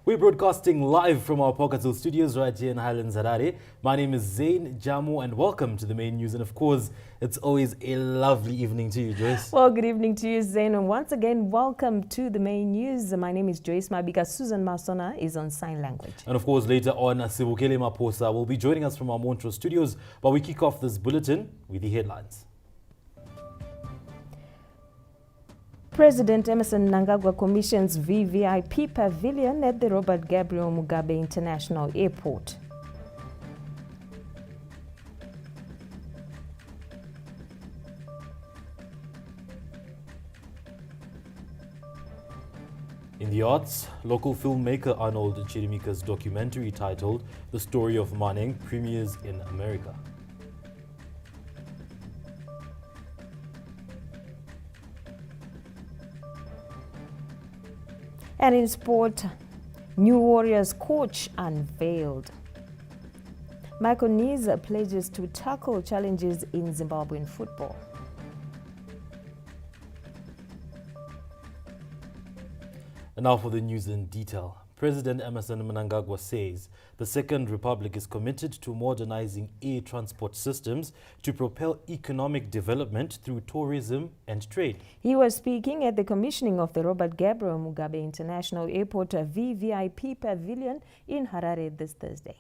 We're broadcasting live from our Pokatul studios right here in Highlands, Harare. My name is Zain Jamu and welcome to the main news. And of course, it's always a lovely evening to you, Joyce. Well, good evening to you, Zain. And once again, welcome to the main news. My name is Joyce Mabiga. Susan Masona is on sign language. And of course, later on, Sibukele Maposa will be joining us from our Montrose studios. But we kick off this bulletin with the headlines. President Emerson Mnangagwa commissions VVIP Pavilion at the Robert Gabriel Mugabe International Airport. In the arts, local filmmaker Arnold Chirimika's documentary titled The Story of Maneng premieres in America. And in sport, new Warriors coach unveiled. Michael Nies pledges to tackle challenges in Zimbabwean football. And now for the news in detail. President Emerson Mnangagwa says the Second Republic is committed to modernizing air transport systems to propel economic development through tourism and trade. He was speaking at the commissioning of the Robert Gabriel Mugabe International Airport VVIP Pavilion in Harare this Thursday.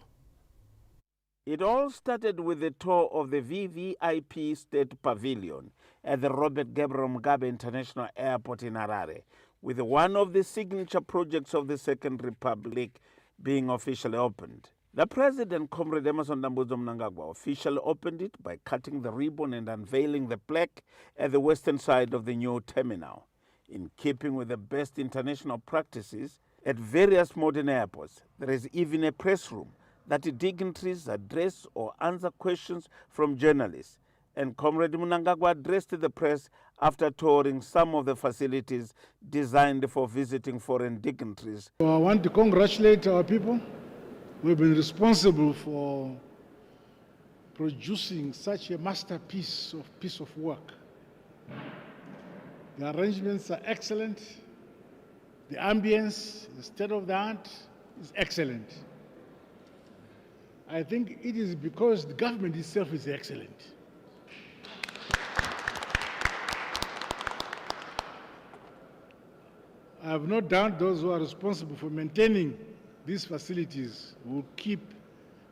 It all started with the tour of the VVIP State Pavilion at the Robert Gabriel Mugabe International Airport in Harare, with one of the signature projects of the Second Republic being officially opened. The President, Comrade Emerson Mnangagwa, officially opened it by cutting the ribbon and unveiling the plaque at the western side of the new terminal. In keeping with the best international practices at various modern airports, there is even a press room that dignitaries address or answer questions from journalists. And Comrade Mnangagwa addressed the press after touring some of the facilities designed for visiting foreign dignitaries. I want to congratulate our people. We've been responsible for producing such a masterpiece of piece of work. The arrangements are excellent. The ambience, the state of the art is excellent. I think it is because the government itself is excellent. I have no doubt those who are responsible for maintaining these facilities will keep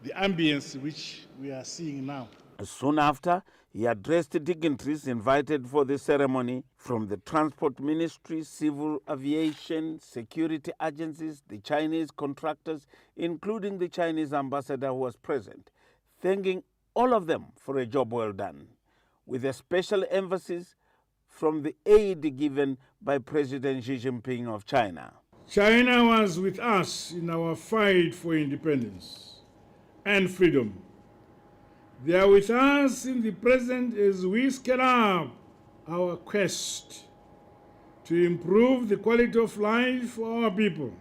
the ambience which we are seeing now. Soon after, he addressed dignitaries invited for the ceremony from the Transport Ministry, Civil Aviation, security agencies, the Chinese contractors, including the Chinese ambassador who was present, thanking all of them for a job well done, with a special emphasis from the aid given by President Xi Jinping of China. China was with us in our fight for independence and freedom. They are with us in the present as we scale up our quest to improve the quality of life for our people,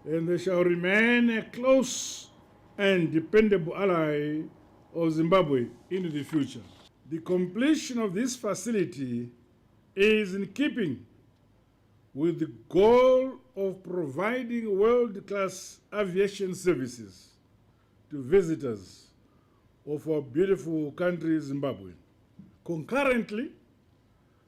and they shall remain a close and dependable ally of Zimbabwe into the future. The completion of this facility is in keeping with the goal of providing world-class aviation services to visitors of our beautiful country, Zimbabwe. Concurrently,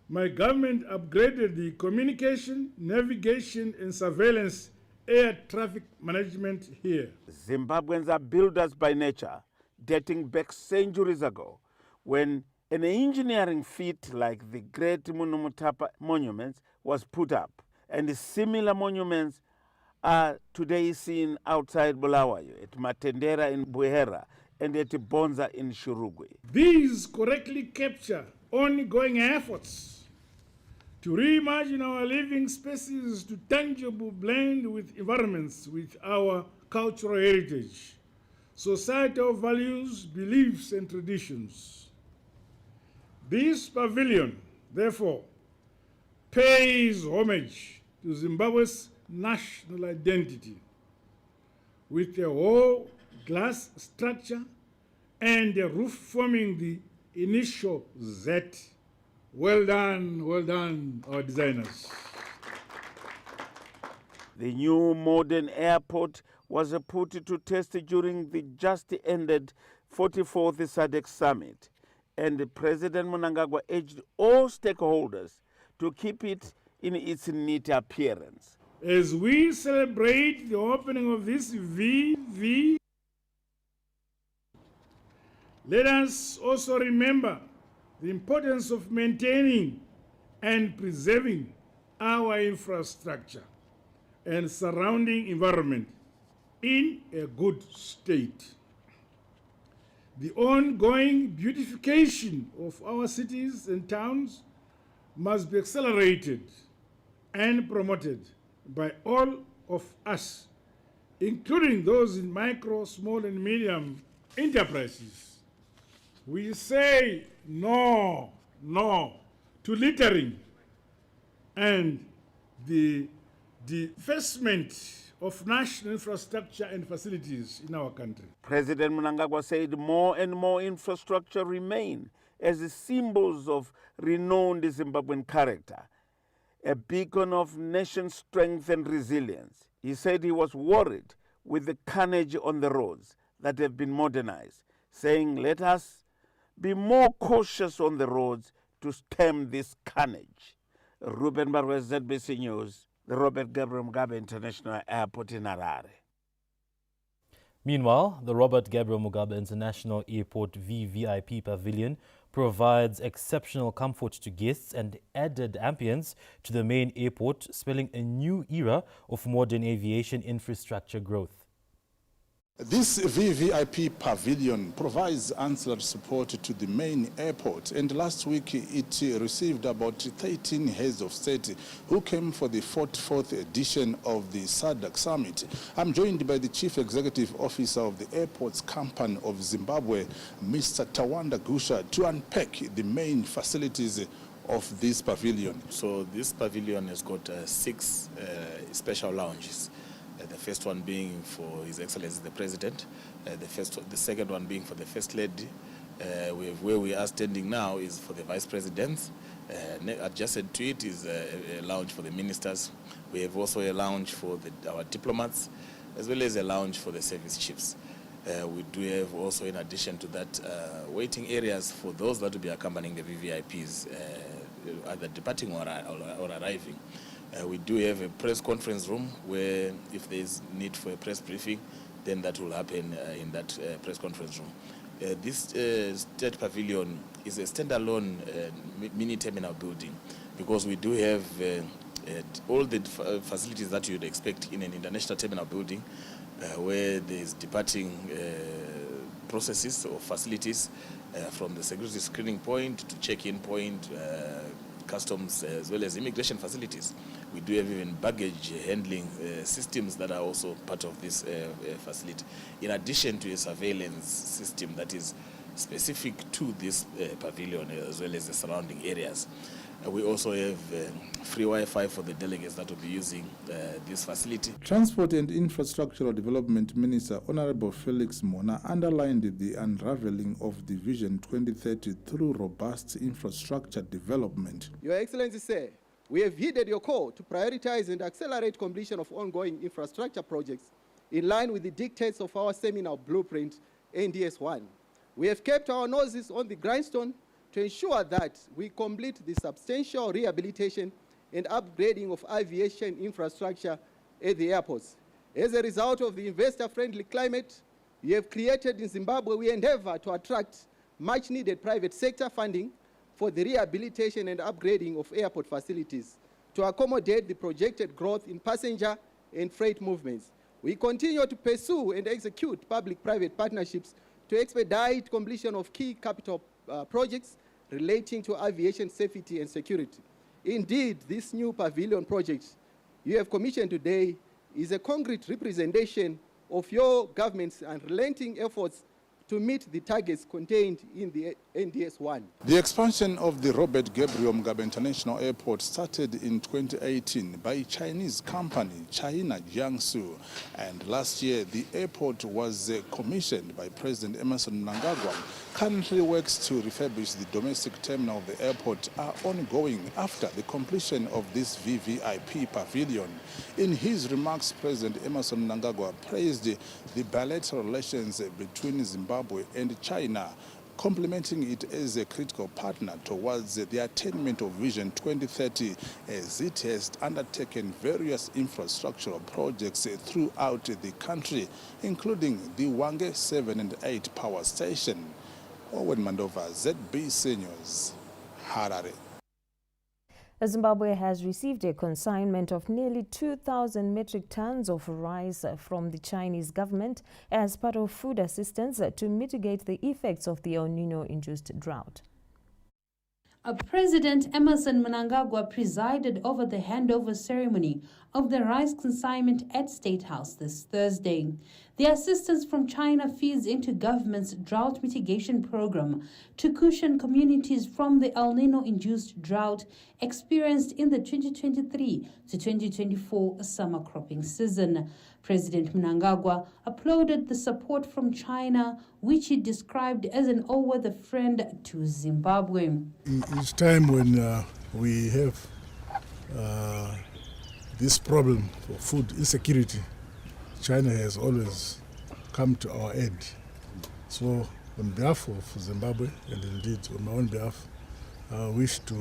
my government upgraded the communication, navigation, and surveillance air traffic management here. Zimbabweans are builders by nature, dating back centuries ago, when an engineering feat like the Great Munumutapa Monument was put up, and similar monuments are today seen outside Bulawayo, at Matendera in Buhera, and at Bonza in Shurugwe. These correctly capture ongoing efforts to reimagine our living spaces to tangible blend with environments, with our cultural heritage, societal values, beliefs, and traditions. This pavilion, therefore, pays homage to Zimbabwe's national identity with a whole glass structure and a roof forming the initial Z. Well done, our designers. The new modern airport was put to test during the just ended 44th SADC Summit, and President Mnangagwa urged all stakeholders to keep it in its neat appearance. As we celebrate the opening of this VVIP, let us also remember the importance of maintaining and preserving our infrastructure and surrounding environment in a good state. The ongoing beautification of our cities and towns must be accelerated and promoted by all of us, including those in micro, small, and medium enterprises. We say no to littering and the divestment of national infrastructure and facilities in our country. President Mnangagwa said more and more infrastructure remain as symbols of renowned Zimbabwean character, a beacon of nation strength and resilience. He said he was worried with the carnage on the roads that have been modernized, saying, let us be more cautious on the roads to stem this carnage. Ruben Barwes, ZBC News, the Robert Gabriel Mugabe International Airport in Harare. Meanwhile, the Robert Gabriel Mugabe International Airport VVIP Pavilion provides exceptional comfort to guests and added ambience to the main airport, spelling a new era of modern aviation infrastructure growth. This VVIP pavilion provides ancillary support to the main airport, and last week it received about 13 heads of state who came for the 44th edition of the SADC Summit. I'm joined by the Chief Executive Officer of the Airports Company of Zimbabwe, Mr. Tawanda Gusha, to unpack the main facilities of this pavilion. So this pavilion has got 6 special lounges. The first one being for His Excellency the President, the second one being for the First Lady. Where we are standing now is for the Vice Presidents. Adjacent to it is a lounge for the ministers. We have also a lounge for our diplomats, as well as a lounge for the service chiefs. We do have also, in addition to that, waiting areas for those that will be accompanying the VVIPs, either departing or arriving. We do have a press conference room where if there is need for a press briefing, then that will happen in that press conference room. This State Pavilion is a standalone mini terminal building, because we do have all the facilities that you'd expect in an international terminal building, where there is departing processes or facilities from the security screening point to check-in point, customs, as well as immigration facilities. We do have even baggage handling systems that are also part of this facility, in addition to a surveillance system that is specific to this pavilion, as well as the surrounding areas. We also have free Wi-Fi for the delegates that will be using this facility. Transport and Infrastructural Development Minister Honorable Felix Mona underlined the unraveling of the Vision 2030 through robust infrastructure development. Your Excellency, sir, we have heeded your call to prioritize and accelerate completion of ongoing infrastructure projects in line with the dictates of our seminal blueprint, NDS-1. We have kept our noses on the grindstone to ensure that we complete the substantial rehabilitation and upgrading of aviation infrastructure at the airports. As a result of the investor-friendly climate we have created in Zimbabwe, we endeavor to attract much-needed private sector funding for the rehabilitation and upgrading of airport facilities to accommodate the projected growth in passenger and freight movements. We continue to pursue and execute public-private partnerships to expedite completion of key capital projects relating to aviation safety and security. Indeed, this new pavilion project you have commissioned today is a concrete representation of your government's unrelenting efforts to meet the targets contained in the NDS-1. The expansion of the Robert Gabriel Mugabe International Airport started in 2018 by a Chinese company, China Jiangsu, and last year the airport was commissioned by President Emerson Mnangagwa Currently, works to refurbish the domestic terminal of the airport are ongoing after the completion of this VVIP pavilion. In his remarks, President Emmerson Mnangagwa praised the bilateral relations between Zimbabwe and China, complementing it as a critical partner towards the attainment of Vision 2030, as it has undertaken various infrastructural projects throughout the country, including the Wange 7 and 8 power station. Owen Mandova, ZBC News, Harare. Zimbabwe has received a consignment of nearly 2,000 metric tons of rice from the Chinese government as part of food assistance to mitigate the effects of the El Nino-induced drought. President Emmerson Mnangagwa presided over the handover ceremony of the rice consignment at State House this Thursday. The assistance from China feeds into government's drought mitigation program to cushion communities from the El Nino-induced drought experienced in the 2023 to 2024 summer cropping season. President Mnangagwa applauded the support from China, which he described as an all-weather friend to Zimbabwe. Each time when we have this problem for food insecurity, China has always come to our aid. So on behalf of Zimbabwe, and indeed on my own behalf, I wish to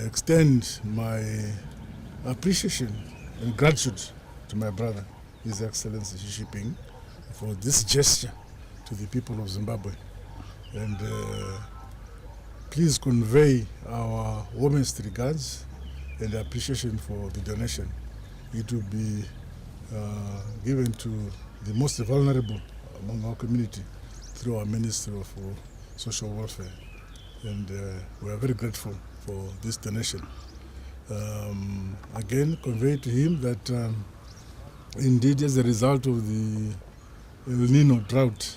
extend my appreciation and gratitude to my brother, His Excellency Xi Jinping, for this gesture to the people of Zimbabwe. And please convey our warmest regards and appreciation for the donation. It will be given to the most vulnerable among our community through our Ministry of Social Welfare. And we are very grateful for this donation. Again, convey to him that indeed, as a result of the El Nino drought,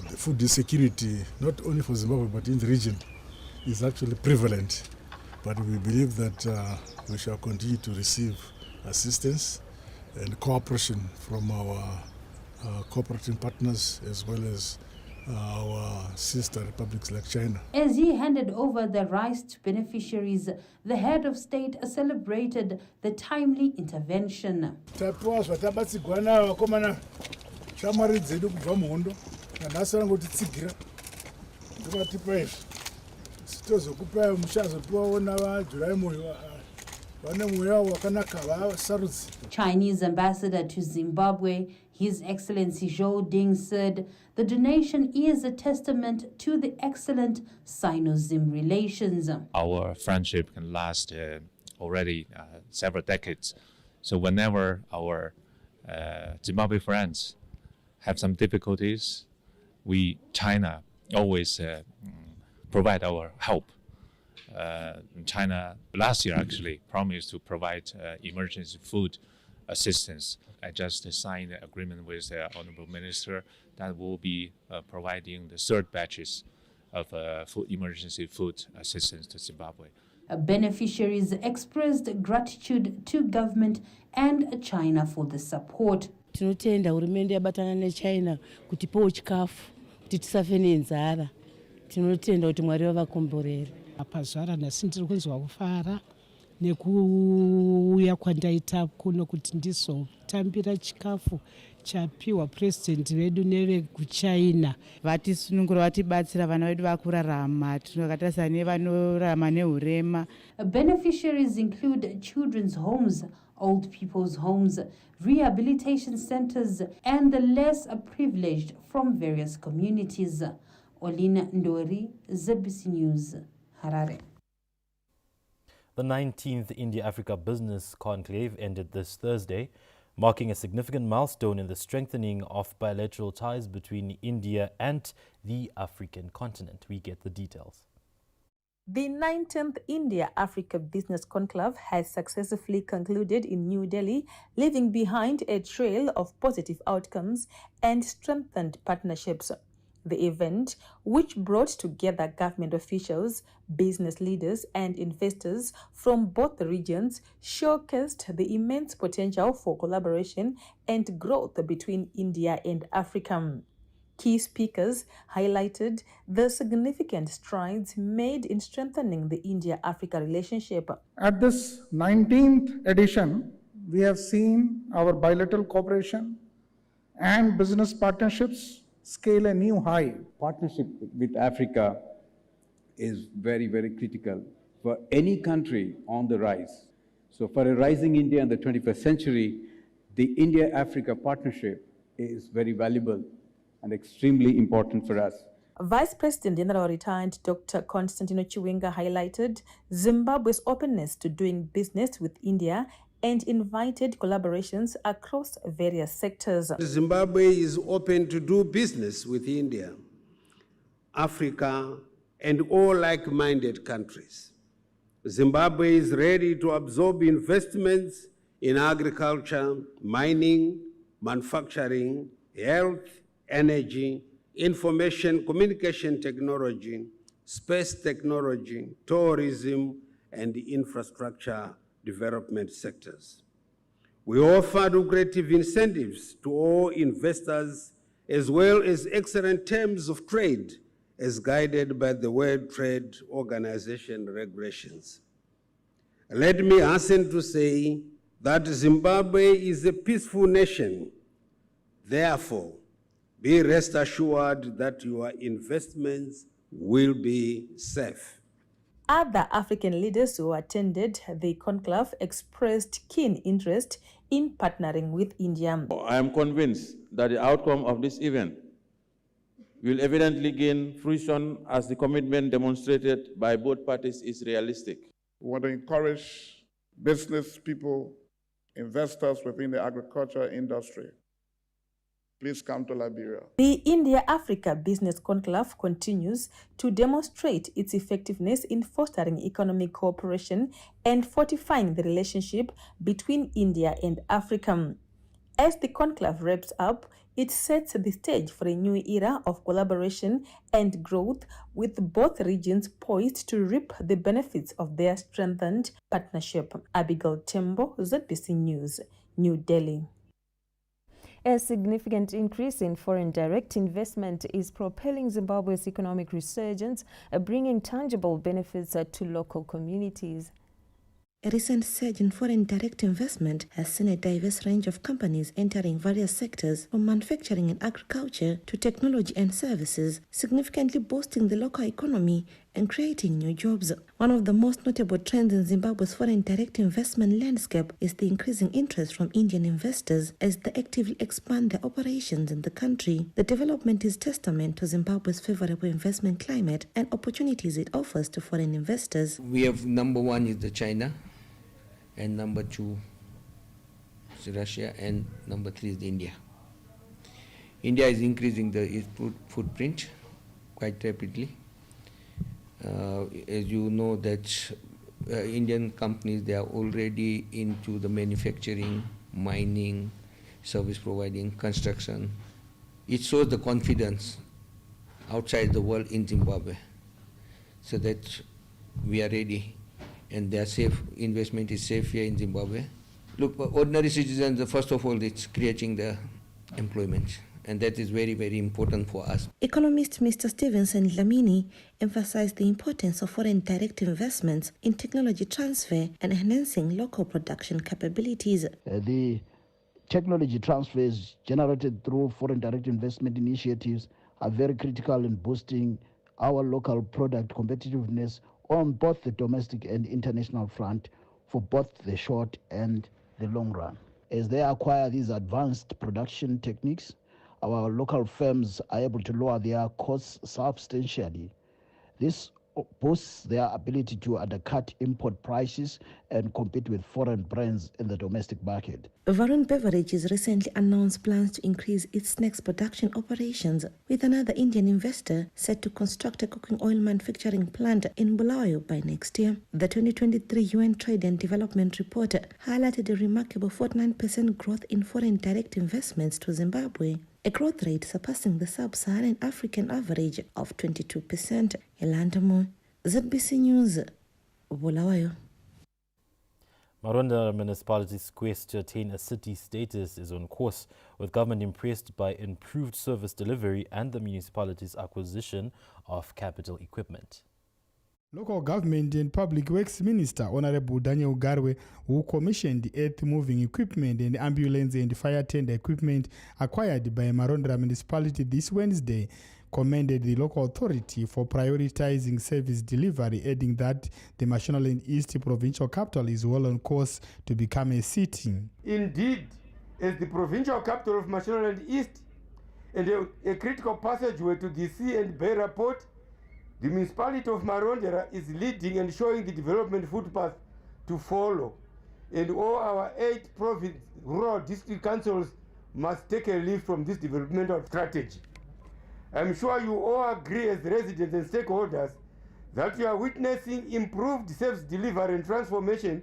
the food insecurity, not only for Zimbabwe but in the region, is actually prevalent. But we believe that we shall continue to receive assistance and cooperation from our cooperating partners as well as our sister republics like China. As he handed over the rice to beneficiaries, the head of state celebrated the timely intervention. Chinese ambassador to Zimbabwe, His Excellency Zhou Ding, said the donation is a testament to the excellent Sino-Zim relations. Our friendship can last already several decades. So whenever our Zimbabwe friends have some difficulties, China, always provide our help. China last year actually promised to provide emergency food assistance. I just signed an agreement with the Honorable Minister that will be providing the third batches of emergency food assistance to Zimbabwe. Beneficiaries expressed gratitude to government and China for the support. Tinotenda hurumende yabatana neChina kutipawo chikafu kuti tisafe nenzara. Tinotenda kuti Mwari wavakomborera. Apazvara nhasi ndiri kunzwa kufara nekuuya kwandaita kuno kuti ndizotambira chikafu chapiwa president vedu nevekuchina. Vatisunungura vatibatsira vana vedu vakurarama tinokatarisana nevanorarama neurema. Beneficiaries include children's homes, old people's homes, rehabilitation centers, and the less privileged from various communities. Olina Ndori, ZBC News, Harare. The 19th India-Africa Business Conclave ended this Thursday, marking a significant milestone in the strengthening of bilateral ties between India and the African continent. We get the details. The 19th India-Africa Business Conclave has successfully concluded in New Delhi, leaving behind a trail of positive outcomes and strengthened partnerships. The event, which brought together government officials, business leaders, and investors from both the regions, showcased the immense potential for collaboration and growth between India and Africa. Key speakers highlighted the significant strides made in strengthening the India-Africa relationship. At this 19th edition, we have seen our bilateral cooperation and business partnerships scale a new high. Partnership with Africa is very, very critical for any country on the rise. So for a rising India in the 21st century, the India-Africa partnership is very valuable and extremely important for us. Vice President General Retired Dr. Constantino Chiwenga highlighted Zimbabwe's openness to doing business with India and invited collaborations across various sectors. Zimbabwe is open to do business with India, Africa, and all like-minded countries. Zimbabwe is ready to absorb investments in agriculture, mining, manufacturing, health, energy, information communication technology, space technology, tourism, and infrastructure development sectors. We offer lucrative incentives to all investors as well as excellent terms of trade as guided by the World Trade Organization regulations. Let me hasten to say that Zimbabwe is a peaceful nation. Therefore, be rest assured that your investments will be safe. Other African leaders who attended the conclave expressed keen interest in partnering with India. I am convinced that the outcome of this event will evidently gain fruition as the commitment demonstrated by both parties is realistic. We want to encourage business people, investors within the agriculture industry. Please come to Liberia. The India-Africa Business Conclave continues to demonstrate its effectiveness in fostering economic cooperation and fortifying the relationship between India and Africa. As the conclave wraps up, it sets the stage for a new era of collaboration and growth, with both regions poised to reap the benefits of their strengthened partnership. Abigail Tembo, ZBC News, New Delhi. A significant increase in foreign direct investment is propelling Zimbabwe's economic resurgence, bringing tangible benefits to local communities. A recent surge in foreign direct investment has seen a diverse range of companies entering various sectors, from manufacturing and agriculture to technology and services, significantly boosting the local economy and creating new jobs. One of the most notable trends in Zimbabwe's foreign direct investment landscape is the increasing interest from Indian investors as they actively expand their operations in the country. The development is testament to Zimbabwe's favorable investment climate and opportunities it offers to foreign investors. We have number one is the China, and number two is Russia, and number three is India. India is increasing its footprint quite rapidly. As you know that Indian companies, they are already into the manufacturing, mining, service providing, construction. It shows the confidence outside the world in Zimbabwe, so that we are ready. And their safe investment is safe here in Zimbabwe. Look, ordinary citizens, first of all, it's creating the employment, and that is very, very important for us. Economist Mr. Stevenson Dlamini emphasized the importance of foreign direct investments in technology transfer and enhancing local production capabilities. The technology transfers generated through foreign direct investment initiatives are very critical in boosting our local product competitiveness on both the domestic and international front for both the short and the long run. As they acquire these advanced production techniques, our local firms are able to lower their costs substantially. This boosts their ability to undercut import prices and compete with foreign brands in the domestic market. Varun Beverages recently announced plans to increase its snacks production operations, with another Indian investor set to construct a cooking oil manufacturing plant in Bulawayo by next year. The 2023 UN Trade and Development Report highlighted a remarkable 49% growth in foreign direct investments to Zimbabwe, a growth rate surpassing the sub-Saharan African average of 22%. Elandamo, ZBC News, Bulawayo. Maronda Municipality's quest to attain a city status is on course, with government impressed by improved service delivery and the municipality's acquisition of capital equipment. Local Government and Public Works Minister Honorable Daniel Garwe, who commissioned earth-moving equipment and ambulance and fire tender equipment acquired by Maronda Municipality this Wednesday, commended the local authority for prioritizing service delivery, adding that the Mashonaland East provincial capital is well on course to become a city. Indeed, as the provincial capital of Mashonaland East and a critical passageway to the sea and Beira port, the municipality of Maronda is leading and showing the development footpath to follow. And all our 8 province rural district councils must take a leaf from this developmental strategy. I'm sure you all agree as residents and stakeholders that you are witnessing improved service delivery and transformation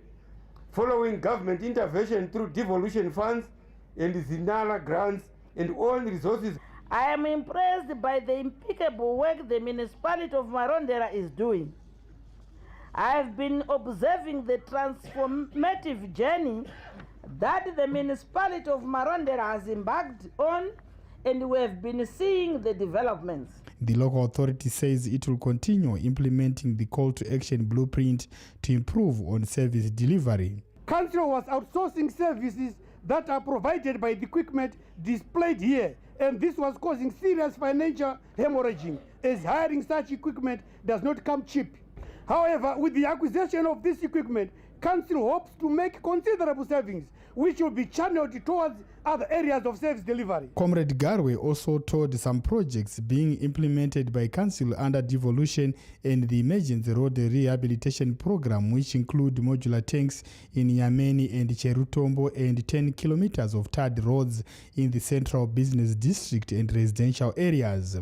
following government intervention through devolution funds and Zinala grants and own resources. I am impressed by the impeccable work the municipality of Maronda is doing. I have been observing the transformative journey that the municipality of Maronda has embarked on, and we have been seeing the developments. The local authority says it will continue implementing the call to action blueprint to improve on service delivery. Council was outsourcing services that are provided by the equipment displayed here, and this was causing serious financial hemorrhaging, as hiring such equipment does not come cheap. However, with the acquisition of this equipment, Council hopes to make considerable savings, which will be channeled towards other areas of service delivery. Comrade Garwe also told some projects being implemented by Council under devolution and the Emergency Road Rehabilitation Program, which include modular tanks in Yameni and Cherutombo and 10 kilometers of tarred roads in the Central Business District and residential areas.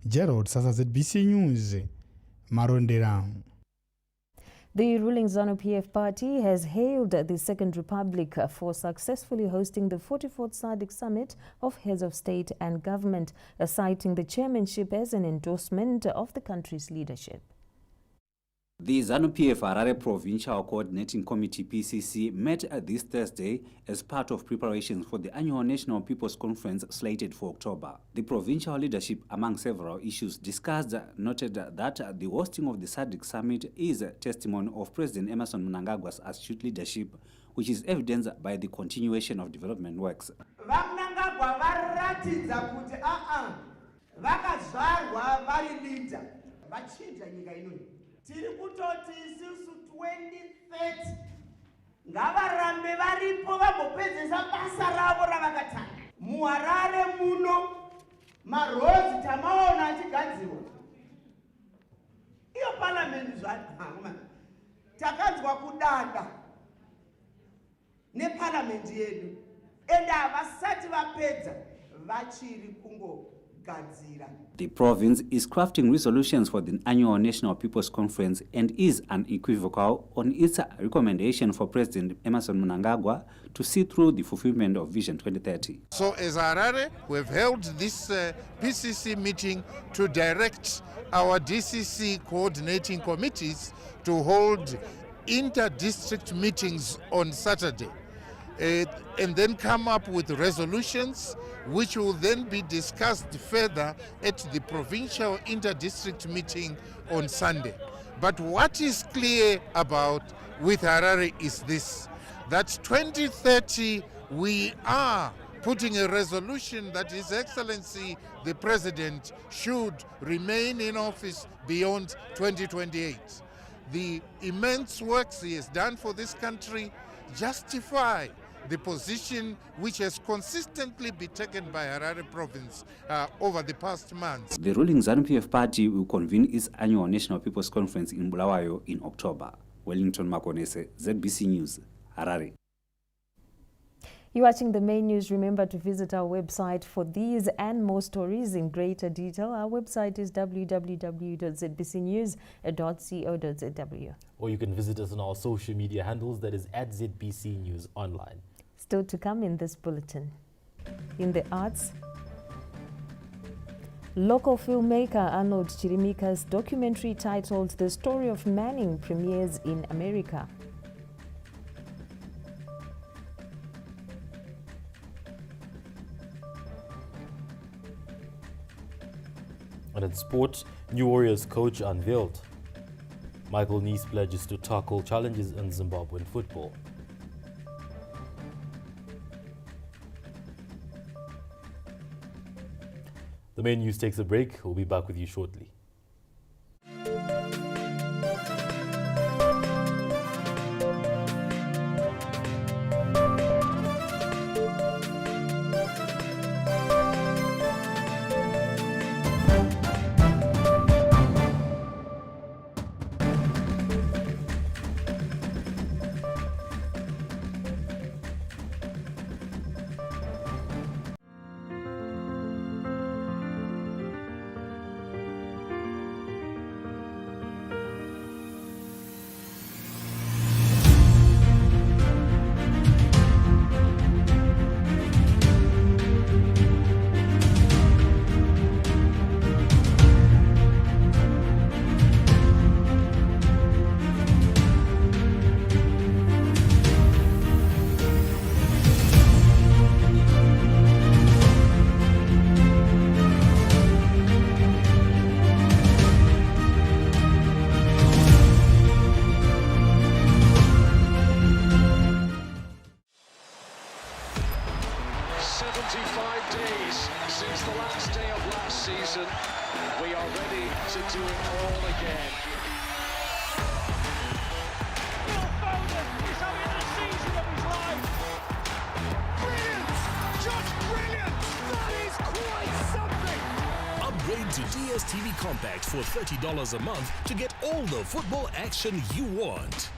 Gerald Sasa, ZBC News, Marondera. The ruling ZANU-PF party has hailed the Second Republic for successfully hosting the 44th SADC Summit of Heads of State and Government, citing the chairmanship as an endorsement of the country's leadership. The ZANU-PF Harari Provincial Coordinating Committee PCC met this Thursday as part of preparations for the annual National People's Conference slated for October. The provincial leadership, among several issues discussed, noted that the hosting of the SADC Summit is a testimony of President Emmerson Mnangagwa's astute leadership, which is evidenced by the continuation of development works. Tiri kutoti isusu 2030 ngavarambe varipo vagopedzesa basa ravo ravakatanga. Muharare muno marozi tamaona achigadzirwa. Iyo parliament zvahama takanzwa kudada neparliament yedu ende havasati vapedza vachiri kungo. The province is crafting resolutions for the annual National People's Conference and is unequivocal on its recommendation for President Emmerson Mnangagwa to see through the fulfillment of Vision 2030. So as Harare, we've held this PCC meeting to direct our DCC coordinating committees to hold inter-district meetings on Saturday. And then come up with resolutions which will then be discussed further at the provincial inter-district meeting on Sunday. But what is clear about with Harare is this, that 2030 we are putting a resolution that His Excellency the President should remain in office beyond 2028. The immense works he has done for this country justify the position which has consistently been taken by Harari Province over the past months. The ruling ZANU-PF party will convene its annual National People's Conference in Bulawayo in October. Wellington Makonese, ZBC News, Harare. You're watching the main news. Remember to visit our website for these and more stories in greater detail. Our website is www.zbcnews.co.zw. Or you can visit us on our social media handles, that is at ZBC News Online. Still to come in this bulletin. In the arts, local filmmaker Arnold Chirimika's documentary titled The Story of Manning premieres in America. And in sport, new Warriors coach unveiled. Michael Neese pledges to tackle challenges in Zimbabwean football. The main news takes a break. We'll be back with you shortly. DSTV Compact for $30 a month to get all the football action you want.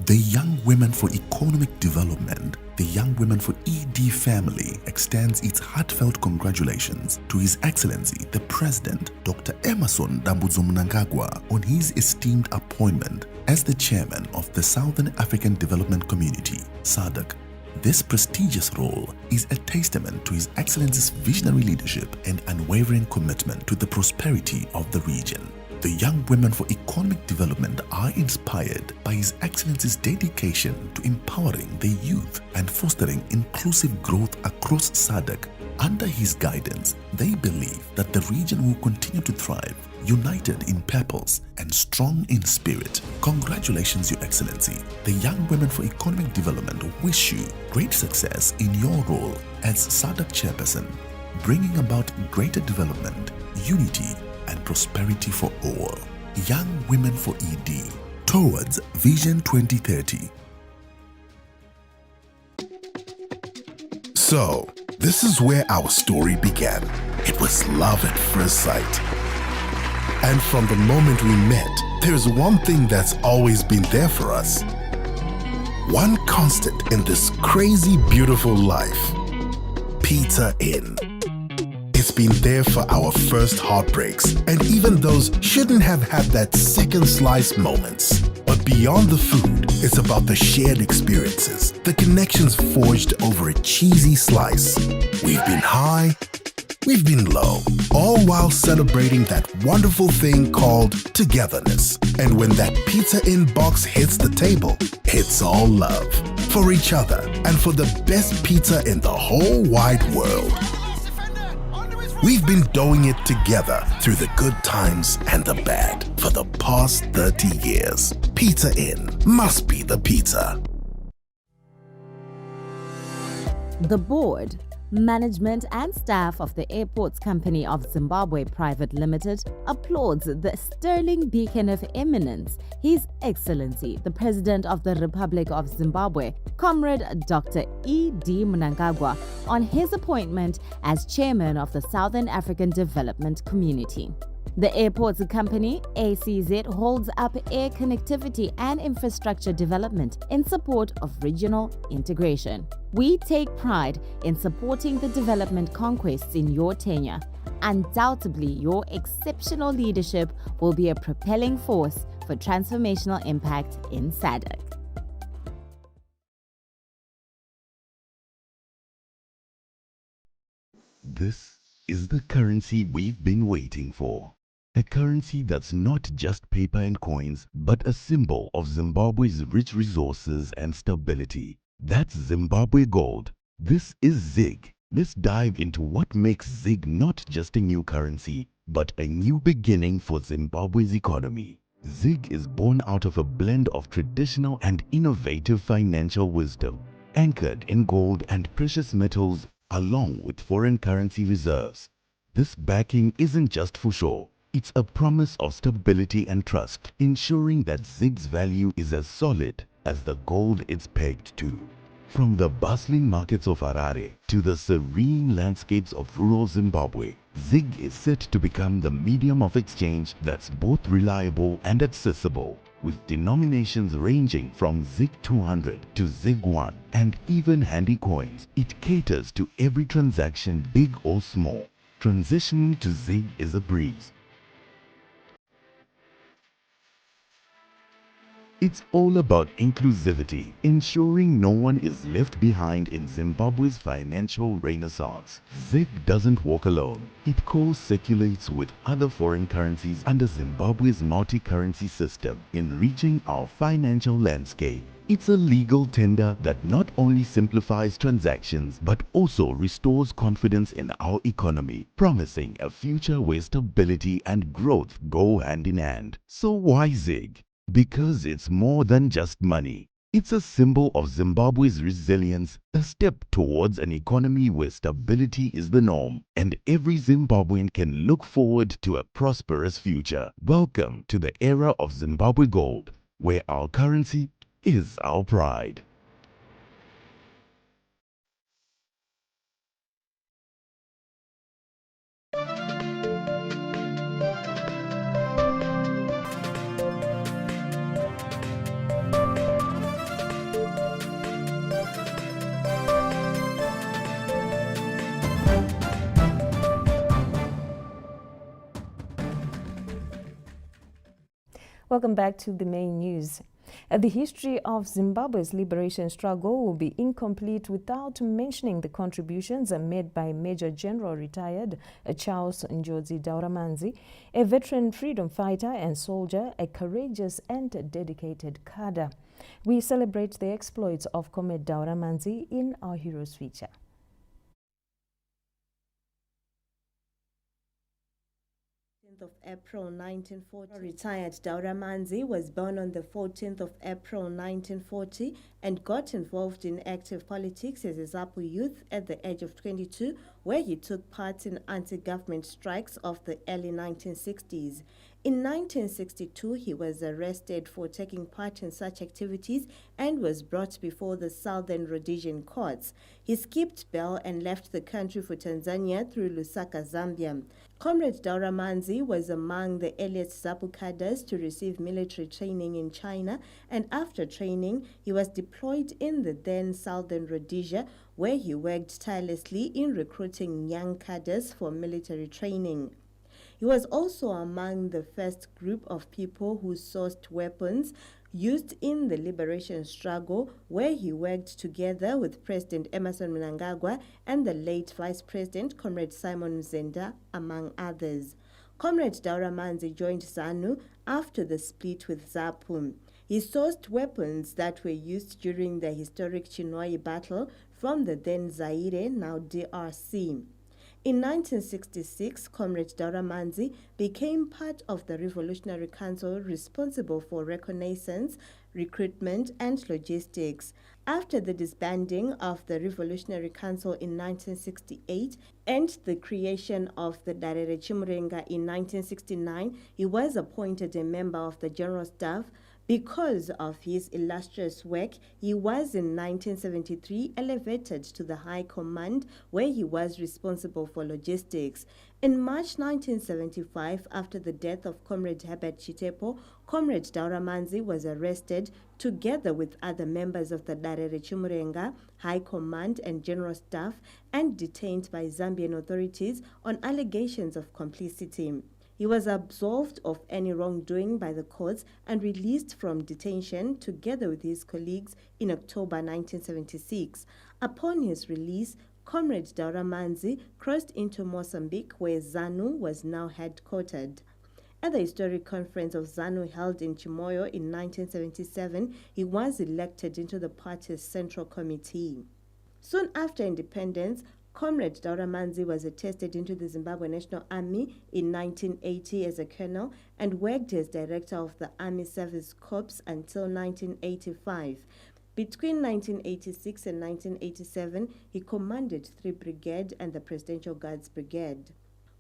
The Young Women for Economic Development, the Young Women for ED family extends its heartfelt congratulations to His Excellency the President, Dr. Emmerson Dambudzo Mnangagwa, on his esteemed appointment as the Chairman of the Southern African Development Community, SADC. This prestigious role is a testament to His Excellency's visionary leadership and unwavering commitment to the prosperity of the region. The Young Women for Economic Development are inspired by His Excellency's dedication to empowering the youth and fostering inclusive growth across SADC. Under his guidance, they believe that the region will continue to thrive, united in purpose and strong in spirit. Congratulations, Your Excellency. The Young Women for Economic Development wish you great success in your role as SADC Chairperson, bringing about greater development, unity, and prosperity for all. Young Women for ED, towards Vision 2030. So, this is where our story began. It was love at first sight. And from the moment we met, there's one thing that's always been there for us. One constant in this crazy, beautiful life. Pizza Inn. It's been there for our first heartbreaks and even those shouldn't have had that second slice moments. But beyond the food, it's about the shared experiences, the connections forged over a cheesy slice. We've been high, we've been low, all while celebrating that wonderful thing called togetherness. And when that Pizza Inn box hits the table, it's all love for each other and for the best pizza in the whole wide world. We've been doing it together through the good times and the bad for the past 30 years. Pizza Inn must be the pizza. The board, management and staff of the Airports Company of Zimbabwe Private Limited applauds the sterling beacon of eminence, His Excellency, the President of the Republic of Zimbabwe, Comrade Dr. E.D. Mnangagwa, on his appointment as Chairman of the Southern African Development Community. The Airports Company, ACZ, holds up air connectivity and infrastructure development in support of regional integration. We take pride in supporting the development conquests in your tenure. Undoubtedly, your exceptional leadership will be a propelling force for transformational impact in SADC. This is the currency we've been waiting for. A currency that's not just paper and coins, but a symbol of Zimbabwe's rich resources and stability. That's Zimbabwe Gold. This is ZIG, Let's dive into what makes ZiG not just a new currency, but a new beginning for Zimbabwe's economy. ZiG is born out of a blend of traditional and innovative financial wisdom, anchored in gold and precious metals, along with foreign currency reserves. This backing isn't just for show. It's a promise of stability and trust, ensuring that ZiG's value is as solid as the gold it's pegged to. From the bustling markets of Harare to the serene landscapes of rural Zimbabwe, ZiG is set to become the medium of exchange that's both reliable and accessible. With denominations ranging from ZiG 200 to ZiG 1 and even handy coins, it caters to every transaction, big or small. Transitioning to ZiG is a breeze. It's all about inclusivity, ensuring no one is left behind in Zimbabwe's financial renaissance. ZiG doesn't walk alone. It co-circulates with other foreign currencies under Zimbabwe's multi-currency system, enriching our financial landscape. It's a legal tender that not only simplifies transactions but also restores confidence in our economy, promising a future where stability and growth go hand in hand. So why ZiG? Because it's more than just money. It's a symbol of Zimbabwe's resilience, a step towards an economy where stability is the norm, and every Zimbabwean can look forward to a prosperous future. Welcome to the era of Zimbabwe Gold, where our currency is our pride. Welcome back to the main news. The history of Zimbabwe's liberation struggle will be incomplete without mentioning the contributions made by Major General retired Charles Njodzi Dauramanzi, a veteran freedom fighter and soldier, a courageous and dedicated cadre. We celebrate the exploits of Comrade Dauramanzi in our Heroes feature. Of April 1940. Retired Dauramanzi was born on the 14th of April 1940 and got involved in active politics as a ZAPU youth at the age of 22, where he took part in anti-government strikes of the early 1960s. In 1962, he was arrested for taking part in such activities and was brought before the Southern Rhodesian courts. He skipped bail and left the country for Tanzania through Lusaka, Zambia. Comrade Dauramanzi was among the earliest ZAPU cadres to receive military training in China, and after training, he was deployed in the then Southern Rhodesia, where he worked tirelessly in recruiting young cadres for military training. He was also among the first group of people who sourced weapons used in the liberation struggle, where he worked together with President Emmerson Mnangagwa and the late Vice President Comrade Simon Mzenda, among others. Comrade Dauramanzi joined ZANU after the split with ZAPU. He sourced weapons that were used during the historic Chinwai battle from the then Zaire, now DRC. In 1966, Comrade Dauramanzi became part of the Revolutionary Council responsible for reconnaissance, recruitment, and logistics. After the disbanding of the Revolutionary Council in 1968 and the creation of the Darere Chimurenga in 1969, he was appointed a member of the General Staff. Because of his illustrious work, he was in 1973 elevated to the High Command, where he was responsible for logistics. In March 1975, after the death of Comrade Herbert Chitepo, Comrade Dauramanzi was arrested together with other members of the Darere Chimurenga, High Command and General Staff, and detained by Zambian authorities on allegations of complicity. He was absolved of any wrongdoing by the courts and released from detention together with his colleagues in October 1976. Upon his release, Comrade Dauramanzi crossed into Mozambique, where ZANU was now headquartered. At the historic conference of ZANU held in Chimoio in 1977, he was elected into the party's Central Committee. Soon after independence, Comrade Dauramanzi was attested into the Zimbabwe National Army in 1980 as a colonel and worked as director of the Army Service Corps until 1985. Between 1986 and 1987, he commanded 3 Brigade and the Presidential Guards Brigade.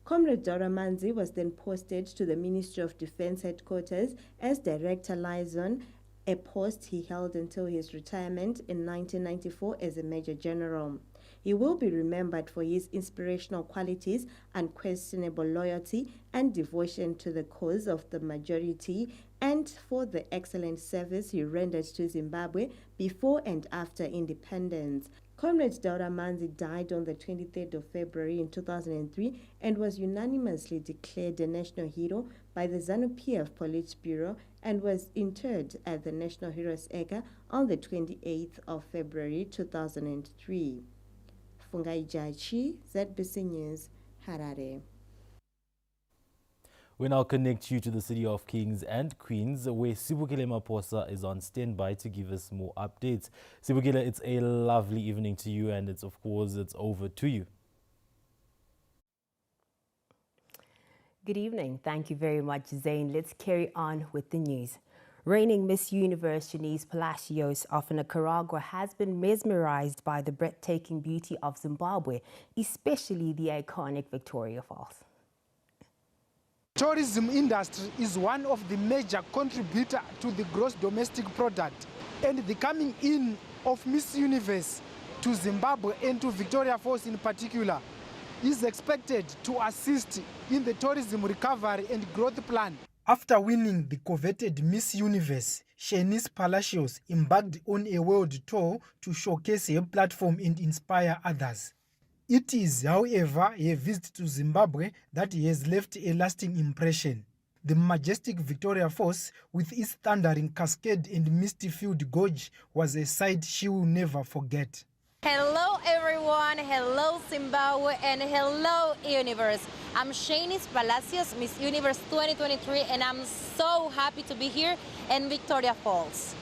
Comrade Dauramanzi was then posted to the Ministry of Defense headquarters as Director Liaison, a post he held until his retirement in 1994 as a Major General. He will be remembered for his inspirational qualities, unquestionable loyalty, and devotion to the cause of the majority, and for the excellent service he rendered to Zimbabwe before and after independence. Comrade Dauramanzi died on the 23rd of February in 2003 and was unanimously declared a national hero by the ZANU-PF Politburo and was interred at the National Heroes Acre on the 28th of February 2003. Fungai Jachi, ZBC News, Harare. We now connect you to the city of Kings and Queens, where Sibukile Maposa is on standby to give us more updates. Sibukile, it's a lovely evening to you, and it's over to you. Good evening. Thank you very much, Zane. Let's carry on with the news. Reigning Miss Universe Janice Palacios of Nicaragua has been mesmerized by the breathtaking beauty of Zimbabwe, especially the iconic Victoria Falls. Tourism industry is one of the major contributors to the gross domestic product, and the coming in of Miss Universe to Zimbabwe and to Victoria Falls in particular is expected to assist in the tourism recovery and growth plan. After winning the coveted Miss Universe, Janice Palacios embarked on a world tour to showcase her platform and inspire others. It is, however, a visit to Zimbabwe that has left a lasting impression. The majestic Victoria Falls, with its thundering cascade and misty-filled gorge, was a sight she will never forget. Hello everyone, hello Zimbabwe, and hello Universe. I'm Janice Palacios, Miss Universe 2023, and I'm so happy to be here in Victoria Falls.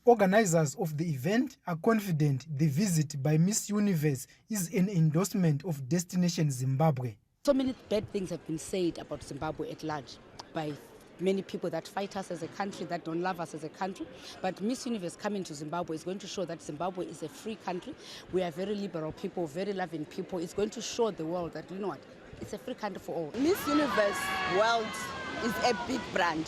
Organizers of the event are confident the visit by Miss Universe is an endorsement of Destination Zimbabwe. So many bad things have been said about Zimbabwe at large by many people that fight us as a country, that don't love us as a country. But Miss Universe coming to Zimbabwe is going to show that Zimbabwe is a free country. We are very liberal people, very loving people. It's going to show the world that, you know what, it's a free country for all. Miss Universe World is a big brand.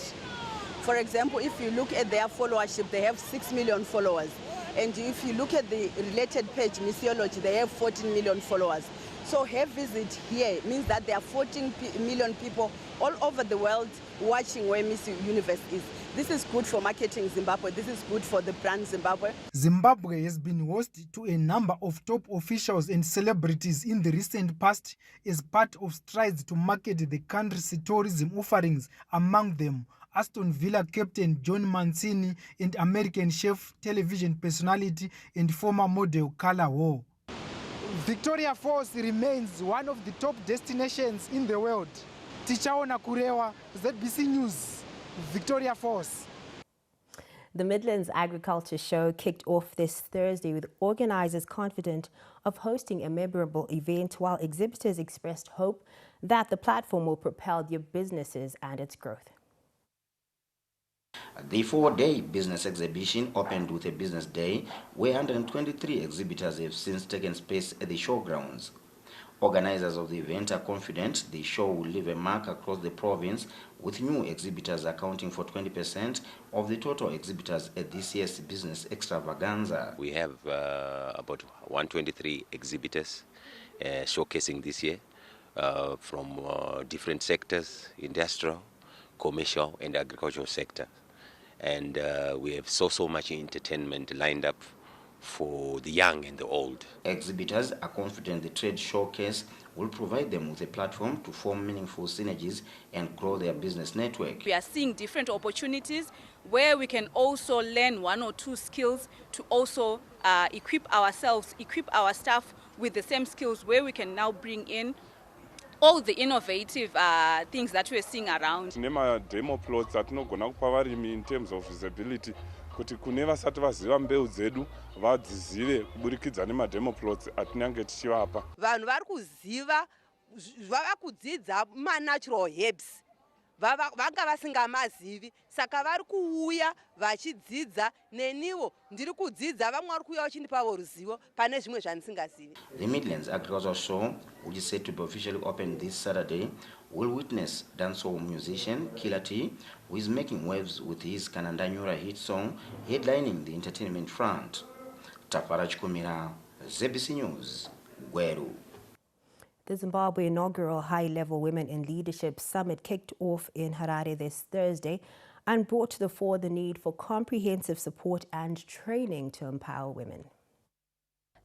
For example, if you look at their followership, they have 6 million followers. And if you look at the related page, Missiology, they have 14 million followers. So her visit here means that there are 14 million people all over the world watching where Miss Universe is. This is good for marketing Zimbabwe. This is good for the brand Zimbabwe. Zimbabwe has been host to a number of top officials and celebrities in the recent past as part of strides to market the country's tourism offerings, among them Aston Villa captain John Mancini and American chef, television personality and former model Carla Ho. Victoria Falls remains one of the top destinations in the world. Tichaona Kurewa, ZBC News, Victoria Falls. The Midlands Agriculture Show kicked off this Thursday with organizers confident of hosting a memorable event, while exhibitors expressed hope that the platform will propel their businesses and its growth. The 4-day business exhibition opened with a business day where 123 exhibitors have since taken space at the showgrounds. Organizers of the event are confident the show will leave a mark across the province, with new exhibitors accounting for 20% of the total exhibitors at this year's business extravaganza. We have about 123 exhibitors showcasing this year from different sectors: industrial, commercial and agricultural sector. And we have so much entertainment lined up for the young and the old. Exhibitors are confident the trade showcase will provide them with a platform to form meaningful synergies and grow their business network. We are seeing different opportunities where we can also learn 1 or 2 skills to also equip ourselves, equip our staff with the same skills, where we can now bring in all the innovative things that we're seeing around. Demo plots atinogona kupa varimi in terms of visibility kuti kune vasati vaziva mbeu dzedu vadzizive kuburikidza nemademo plots atinenge tichivapa. Vanhu vari kuziva vava kudzidza natural herbs vanga vasingamazivi saka vari kuuya vachidzidza neniwo ndiri kudzidza vamwe vari kuuya vachindipawo ruzivo pane zvimwe zvandisingazivi. The Midlands Agricultural Show, which is set to be officially opened this Saturday, will witness dancehall musician Killer T, who is making waves with his Kanandanyura hit song headlining the entertainment front. Tafara Chikumira, ZBC News, Gweru. The Zimbabwe inaugural High-Level Women in Leadership Summit kicked off in Harare this Thursday and brought to the fore the need for comprehensive support and training to empower women.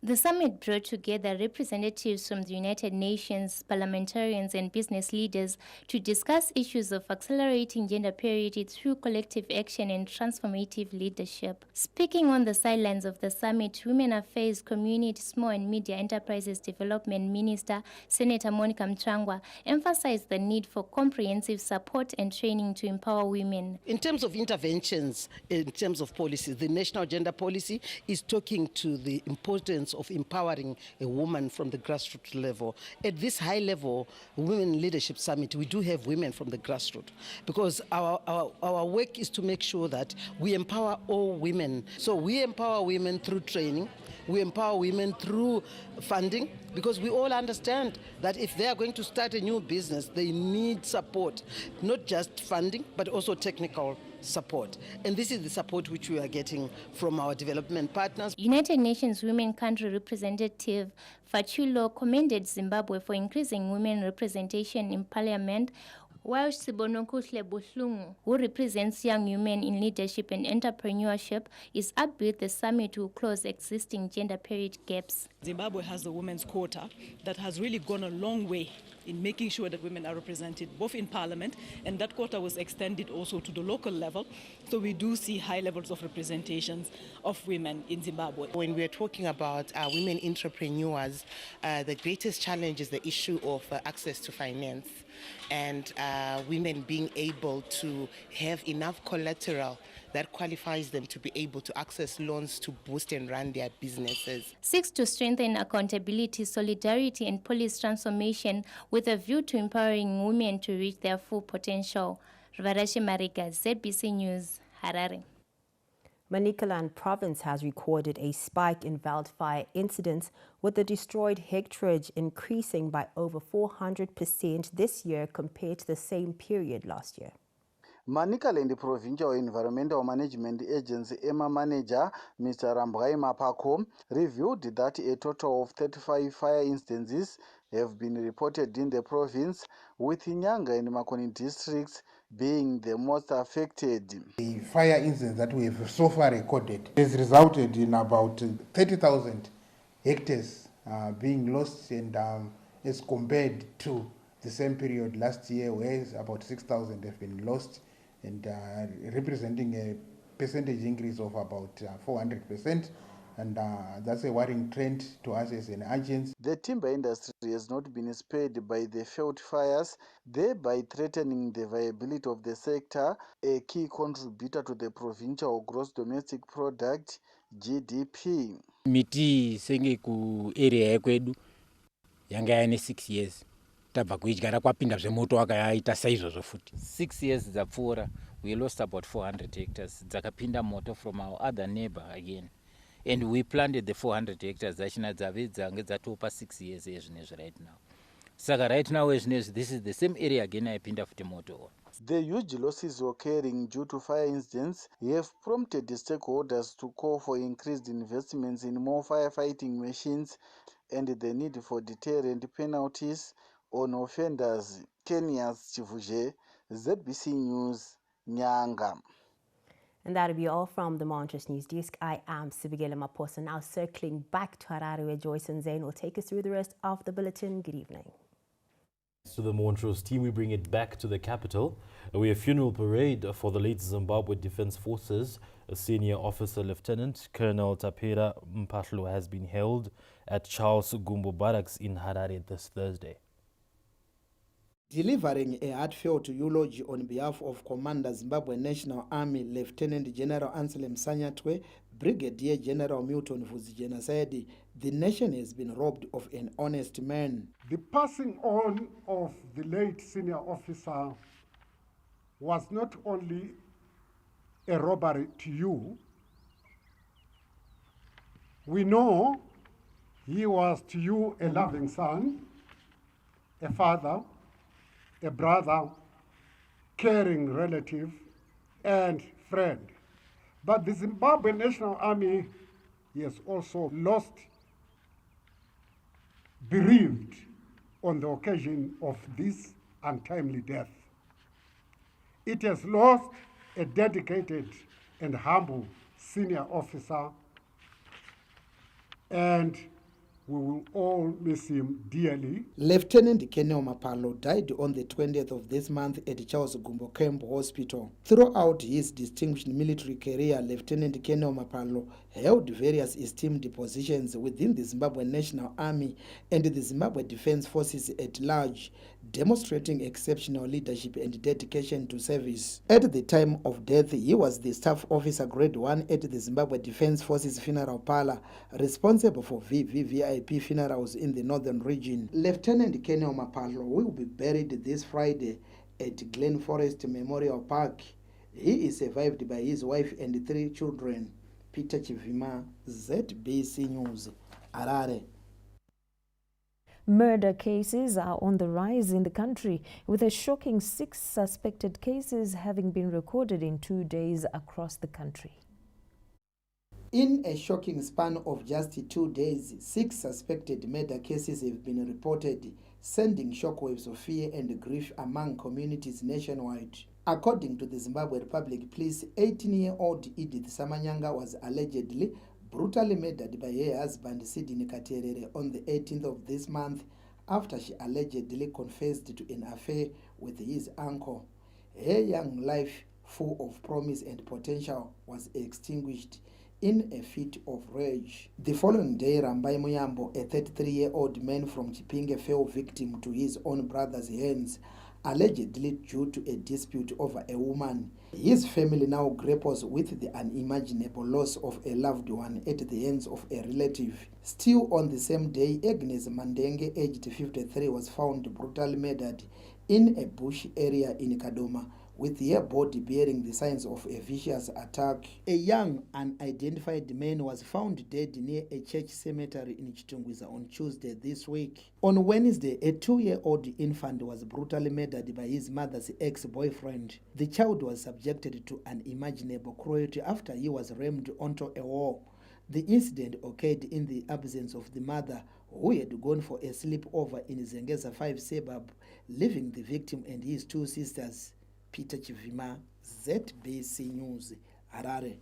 The summit brought together representatives from the United Nations, parliamentarians and business leaders to discuss issues of accelerating gender parity through collective action and transformative leadership. Speaking on the sidelines of the summit, Women Affairs, Community, Small and Media Enterprises Development Minister, Senator Monica Mchangwa, emphasized the need for comprehensive support and training to empower women. In terms of interventions, in terms of policy, the National Gender Policy is talking to the importance of empowering a woman from the grassroots level. At this high-level Women Leadership Summit, we do have women from the grassroots because our work is to make sure that we empower all women. So we empower women through training, we empower women through funding, because we all understand that if they are going to start a new business, they need support, not just funding, but also technical support. And this is the support which we are getting from our development partners. United Nations Women Country Representative Fachulo commended Zimbabwe for increasing women representation in parliament, while Sibonokuhle Buhlungu, who represents young women in leadership and entrepreneurship, is upbeat the summit will close existing gender parity gaps. Zimbabwe has the women's quota that has really gone a long way in making sure that women are represented both in parliament, and that quota was extended also to the local level. So we do see high levels of representations of women in Zimbabwe. When we're talking about women entrepreneurs, the greatest challenge is the issue of access to finance and women being able to have enough collateral that qualifies them to be able to access loans to boost and run their businesses. Seeks to strengthen accountability, solidarity and policy transformation with a view to empowering women to reach their full potential. Rivarashi Mariga, ZBC News, Harare. Manicaland Province has recorded a spike in wildfire incidents, with the destroyed hectareage increasing by over 400% this year compared to the same period last year. Manicaland Provincial Environmental Management Agency EMA manager Mr. Rambwai Mapako revealed that a total of 35 fire instances have been reported in the province, with Nyanga and Makoni districts being the most affected. The fire incidents that we have so far recorded has resulted in about 30,000 hectares being lost, and as compared to the same period last year, where about 6,000 have been lost, and representing a percentage increase of about 400%. And that's a worrying trend to us as an agency. The timber industry has not been spared by the failed fires, thereby threatening the viability of the sector, a key contributor to the provincial gross domestic product, GDP. Miti senge ku area yekwedu yanga yana 6 years. Tabva kuidyara kwapinda zvemoto wakaita saizvozvo futi. 6 years dzapfuura, we lost about 400 hectares. Dzakapinda moto from our other neighbor again. And we planted the 400 hectares dzachina dzavedza ngedzatopa 6 years ezvinezvi right now. Saka right now ezvinezvi, this is the same area again aipinda futi moto. The huge losses occurring due to fire incidents have prompted the stakeholders to call for increased investments in more firefighting machines and the need for deterrent penalties on offenders. Kenya's Chivuje, ZBC News, Nyanga. And that'll be all from the Montrose News Desk. I am Sibigela Maposa, now circling back to Harare, where Joyce and Zain will take us through the rest of the bulletin. Good evening. To the Montrose team, we bring it back to the capital, where a funeral parade for the late Zimbabwe Defense Forces, a senior officer Lieutenant Colonel Tapera Mpahlo, has been held at Charles Gumbo Barracks in Harare this Thursday. Delivering a heartfelt eulogy on behalf of Commander Zimbabwe National Army Lieutenant General Anselm Sanyatwe, Brigadier General Milton Vuzijena said the nation has been robbed of an honest man. The passing on of the late senior officer was not only a robbery to you. We know he was to you a loving son, a father, a brother, caring relative, and friend. But the Zimbabwe National Army, he has also lost, bereaved on the occasion of this untimely death. It has lost a dedicated and humble senior officer, and we will all miss him dearly. Lieutenant Kenel Mapalo died on the 20th of this month at Charles Gumbo Camp Hospital. Throughout his distinguished military career, Lieutenant Kenel Mapalo held various esteemed positions within the Zimbabwe National Army and the Zimbabwe Defense Forces at large, demonstrating exceptional leadership and dedication to service. At the time of death, he was the Staff Officer Grade 1 at the Zimbabwe Defense Forces Funeral Parlor, responsible for VVIP funerals in the northern region. Lieutenant Kenel Mapalo will be buried this Friday at Glen Forest Memorial Park. He is survived by his wife and 3 children. Peter Chivima, ZBC News, Harare. Murder cases are on the rise in the country, with a shocking 6 suspected cases having been recorded in 2 days across the country. In a shocking span of just 2 days, 6 suspected murder cases have been reported, sending shockwaves of fear and grief among communities nationwide. According to the Zimbabwe Republic Police, 18-year-old Edith Samanyanga was allegedly brutally murdered by her husband Sidney Katerere on the 18th of this month after she allegedly confessed to an affair with his uncle. Her young life, full of promise and potential, was extinguished in a fit of rage. The following day, Rambai Muyambo, a 33-year-old man from Chipinge, fell victim to his own brother's hands, allegedly due to a dispute over a woman. His family now grapples with the unimaginable loss of a loved one at the hands of a relative. Still on the same day, Agnes Mandenge, aged 53, was found brutally murdered in a bush area in Kadoma, with her body bearing the signs of a vicious attack. A young, unidentified man was found dead near a church cemetery in Chitungwiza on Tuesday this week. On Wednesday, a 2-year-old infant was brutally murdered by his mother's ex-boyfriend. The child was subjected to unimaginable cruelty after he was rammed onto a wall. The incident occurred in the absence of the mother, who had gone for a sleepover in Zengeza 5 suburb, leaving the victim and his 2 sisters. Peter Chivima, ZBC News, Harare.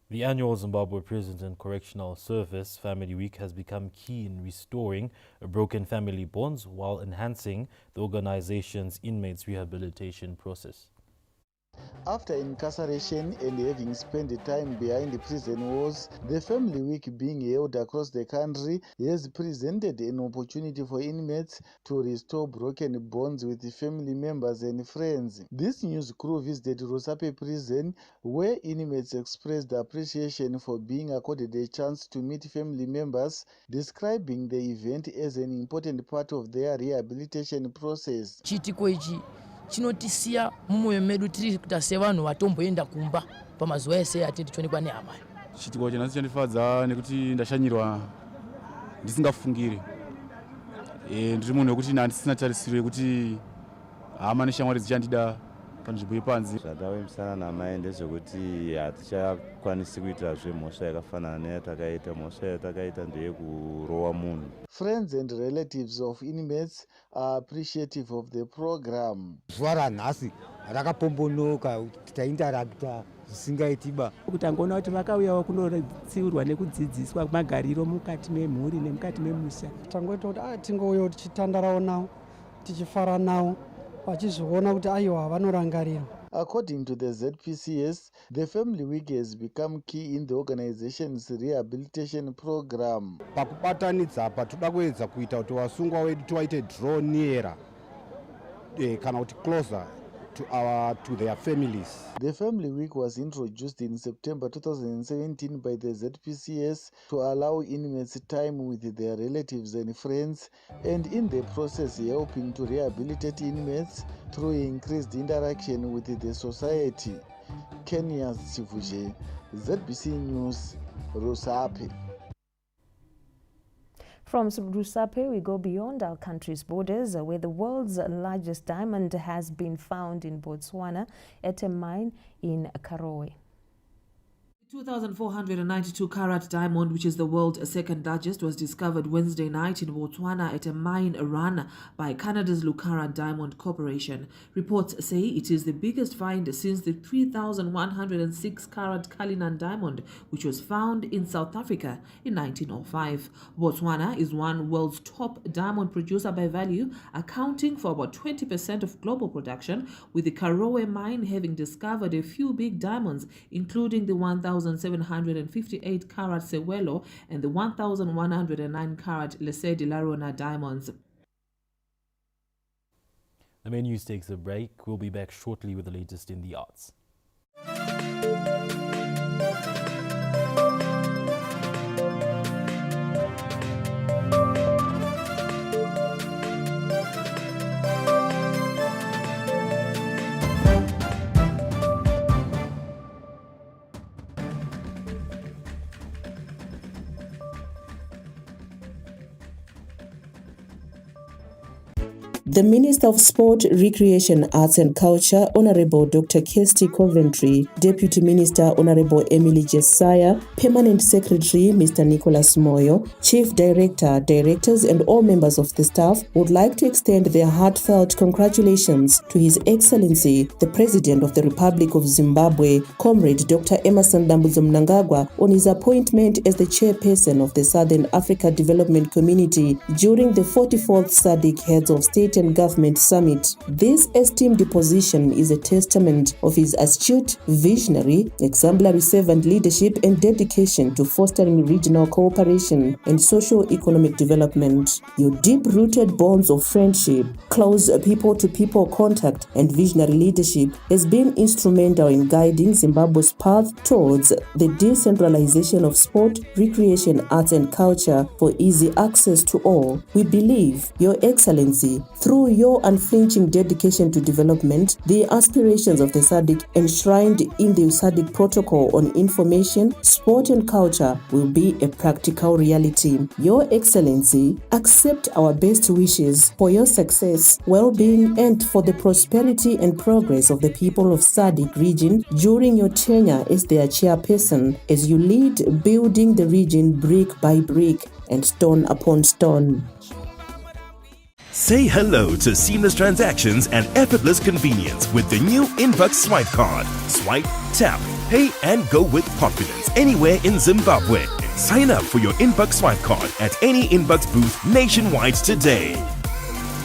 The annual Zimbabwe Prison and Correctional Service Family Week has become key in restoring broken family bonds while enhancing the organization's inmates' rehabilitation process. After incarceration and having spent time behind the prison walls, the Family Week being held across the country has presented an opportunity for inmates to restore broken bonds with family members and friends. This news crew visited Rosape Prison, where inmates expressed appreciation for being accorded a chance to meet family members, describing the event as an important part of their rehabilitation process. Chinotisiya mumwoyo medu tiri kuita sevanhu vatomboenda kumba pamazuva ese atiri tichionekwa nehama. Chitiko chanasi chandifadza nekuti ndashanyirwa ndisingafungiri. Ndiri munhu wekuti handisina tarisiro yekuti hama neshamwari dzichandida panzvimbo yepanze. Zvatavemisana namai ndezvekuti hatichakwanisi kuita zvemhosva yakafanana neyatakaita. Mhosva yatakaita ndeyekurowa munhu. Friends and relatives of inmates are appreciative of the program. Zuva ranhasi rakapombonoka taindarakta zvisingaitiba. Kuti angoona kuti vakauyawo kunotsiurwa nekudzidziswa magariro mukati memhuri nemukati memusha. Tangoita kuti tingouya tichitandarawo nawo tichifara nawo vachizoona kuti aiwa vanorangarirwa. According to the ZPCS, the Family Week has become key in the organization's rehabilitation program. Pakubatanidza apa toda kuedza kuita kuti vasungwa vedu tivaite draw nearer kana kuti closer to their families. The Family Week was introduced in September 2017 by the ZPCS to allow inmates time with their relatives and friends, and in the process helping to rehabilitate inmates through increased interaction with the society. Kenya's Chivuje, ZBC News, Rusape. From Rusape, we go beyond our country's borders, where the world's largest diamond has been found in Botswana at a mine in Karowe. 2,492-carat diamond, which is the world's second largest, was discovered Wednesday night in Botswana at a mine run by Canada's Lucara Diamond Corporation. Reports say it is the biggest find since the 3,106-carat Cullinan diamond, which was found in South Africa in 1905. Botswana is one world's top diamond producer by value, accounting for about 20% of global production, with the Karowe mine having discovered a few big diamonds, including the 1,758-carat Sewelo and the 1,109-carat Lesedi Larona diamonds. The main news takes a break. We'll be back shortly with the latest in the arts. The Minister of Sport, Recreation, Arts and Culture, Honorable Dr. Kirsty Coventry, Deputy Minister, Honorable Emily Jesiah, Permanent Secretary, Mr. Nicholas Moyo, Chief Director, Directors and all members of the staff would like to extend their heartfelt congratulations to His Excellency, the President of the Republic of Zimbabwe, Comrade Dr. Emmerson Dambudzo Mnangagwa, on his appointment as the Chairperson of the Southern Africa Development Community during the 44th SADC Heads of State and Government Summit. This esteemed position is a testament of his astute, visionary, exemplary servant leadership and dedication to fostering regional cooperation and socio-economic development. Your deep-rooted bonds of friendship, close people-to-people contact and visionary leadership has been instrumental in guiding Zimbabwe's path towards the decentralization of sport, recreation, arts and culture for easy access to all. We believe, Your Excellency, through your unflinching dedication to development, the aspirations of the SADC enshrined in the SADC Protocol on Information, Sport and Culture will be a practical reality. Your Excellency, accept our best wishes for your success, well-being and for the prosperity and progress of the people of SADC region during your tenure as their chairperson, as you lead building the region brick by brick and stone upon stone. Say hello to seamless transactions and effortless convenience with the new Inbucks Swipe card. Swipe, tap, pay and go with confidence anywhere in Zimbabwe. Sign up for your Inbucks Swipe card at any Inbucks booth nationwide today.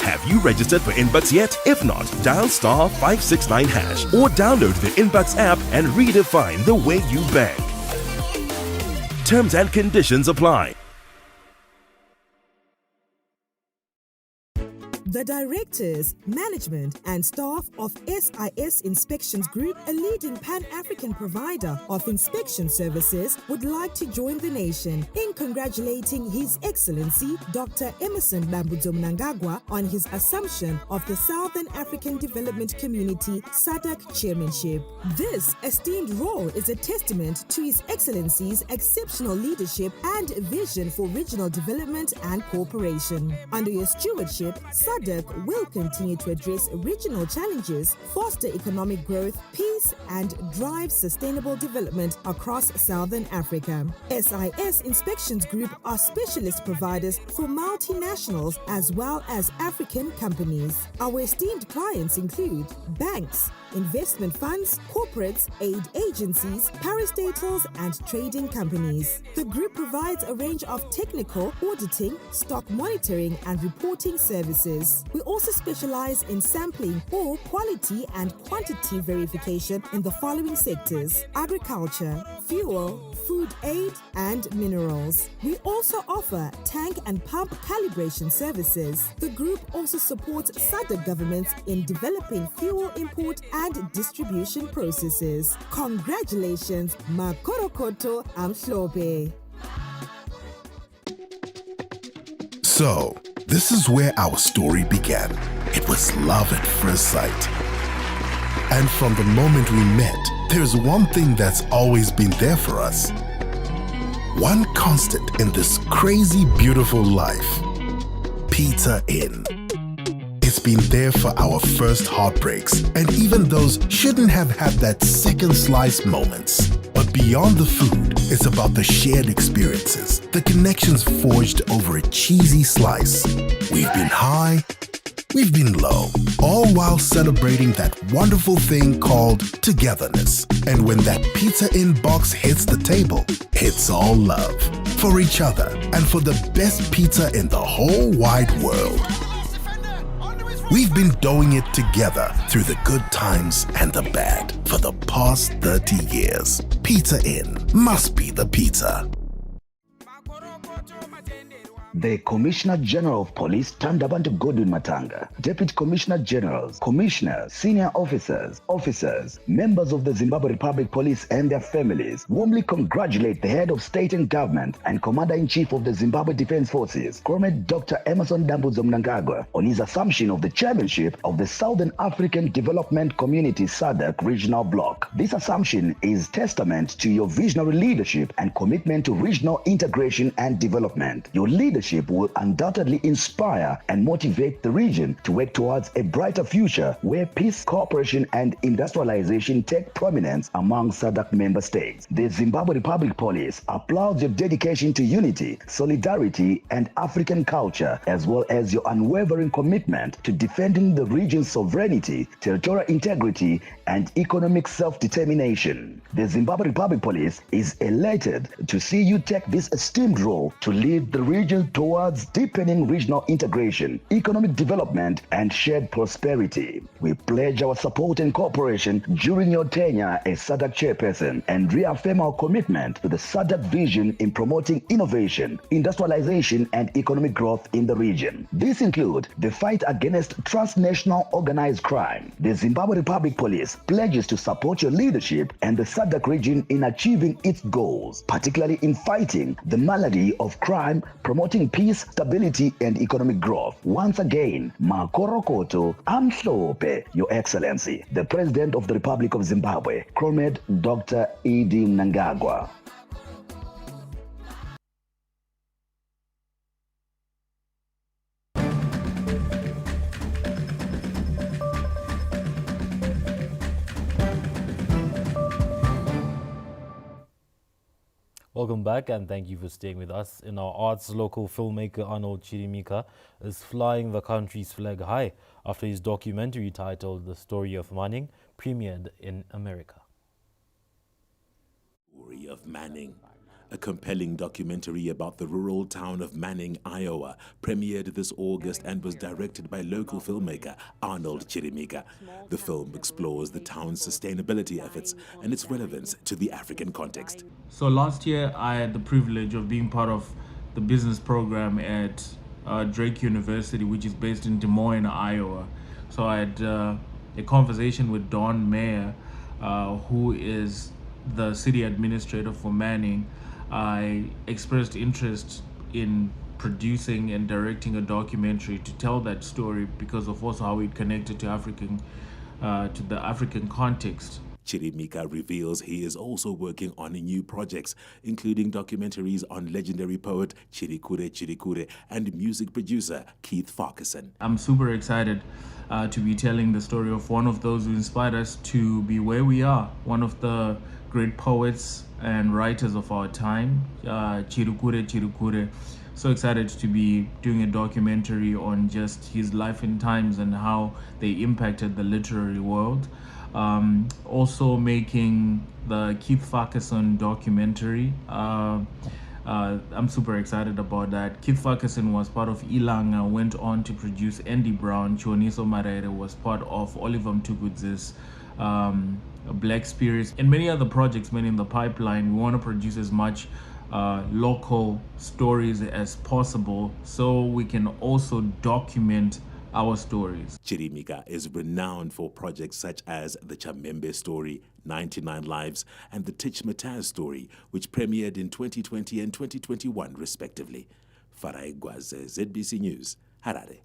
Have you registered for Inbucks yet? If not, dial *569# or download the Inbucks app and redefine the way you bank. Terms and conditions apply. The directors, management and staff of SIS Inspections Group, a leading Pan-African provider of inspection services, would like to join the nation in congratulating His Excellency Dr. Emmerson Dambudzo Mnangagwa on his assumption of the Southern African Development Community SADC chairmanship. This esteemed role is a testament to His Excellency's exceptional leadership and vision for regional development and cooperation. Under your stewardship, SADC will continue to address regional challenges, foster economic growth, peace, and drive sustainable development across Southern Africa. SIS Inspections Group are specialist providers for multinationals as well as African companies. Our esteemed clients include banks, investment funds, corporates, aid agencies, parastatals, and trading companies. The group provides a range of technical, auditing, stock monitoring, and reporting services. We also specialize in sampling or quality and quantity verification in the following sectors: agriculture, fuel, food aid, and minerals. We also offer tank and pump calibration services. The group also supports SADC governments in developing fuel import and distribution processes. Congratulations, Makorokoto Amhlope. So, this is where our story began. It was love at first sight. And from the moment we met, there's one thing that's always been there for us. One constant in this crazy, beautiful life. Pizza Inn. It's been there for our first heartbreaks and even those shouldn't have had that second slice moments. But beyond the food, it's about the shared experiences, the connections forged over a cheesy slice. We've been high, we've been low, all while celebrating that wonderful thing called togetherness. And when that Pizza Inn box hits the table, it's all love for each other and for the best pizza in the whole wide world. We've been doing it together through the good times and the bad for the past 30 years. Pizza Inn must be the pizza. The Commissioner General of Police turned up to Godwin Matanga, Deputy Commissioner Generals, Commissioners, Senior Officers, members of the Zimbabwe Republic Police and their families warmly congratulate the Head of State and Government and Commander-in-Chief of the Zimbabwe Defense Forces, Colonel Dr. Emmerson Dambudzo Mnangagwa, on his assumption of the chairmanship of the Southern African Development Community SADC Regional Bloc. This assumption is testament to your visionary leadership and commitment to regional integration and development. Your leadership will undoubtedly inspire and motivate the region to work towards a brighter future where peace, cooperation, and industrialization take prominence among SADC member states. The Zimbabwe Republic Police applauds your dedication to unity, solidarity, and African culture, as well as your unwavering commitment to defending the region's sovereignty, territorial integrity, and economic self-determination. The Zimbabwe Republic Police is elated to see you take this esteemed role to lead the region towards deepening regional integration, economic development, and shared prosperity. We pledge our support and cooperation during your tenure as SADC chairperson and reaffirm our commitment to the SADC vision in promoting innovation, industrialization, and economic growth in the region. These include the fight against transnational organized crime. The Zimbabwe Republic Police pledges to support your leadership and the SADC region in achieving its goals, particularly in fighting the malady of crime, promoting peace, stability, and economic growth. Once again, Makorokoto Amhlope, Your Excellency, the President of the Republic of Zimbabwe, Colonel Dr. Edi Mnangagwa. Welcome back and thank you for staying with us. In our arts, local filmmaker Arnold Chirimika is flying the country's flag high after his documentary titled The Story of Manning premiered in America. Story of Manning. A compelling documentary about the rural town of Manning, Iowa, premiered this August and was directed by local filmmaker Arnold Chirimika. The film explores the town's sustainability efforts and its relevance to the African context. So last year, I had the privilege of being part of the business program at Drake University, which is based in Des Moines, Iowa. So I had a conversation with Don Mayer, who is the city administrator for Manning. I expressed interest in producing and directing a documentary to tell that story because of also how it connected to the African context. Chirimika reveals he is also working on new projects, including documentaries on legendary poet Chirikure and music producer Keith Farquharson. I'm super excited to be telling the story of one of those who inspired us to be where we are, one of the great poets and writers of our time, Chirikure. So excited to be doing a documentary on just his life and times and how they impacted the literary world. Also making the Keith Farquharson documentary. I'm super excited about that. Keith Farquharson was part of Ilanga, went on to produce Andy Brown. Chioniso Marere was part of Oliver Mtukudzi's Black Spirits, and many other projects made in the pipeline. We want to produce as much local stories as possible so we can also document our stories. Chirimika is renowned for projects such as the Chamembe story, 99 Lives, and the Tich Mataz story, which premiered in 2020 and 2021 respectively. Farai Gwaze, ZBC News, Harare.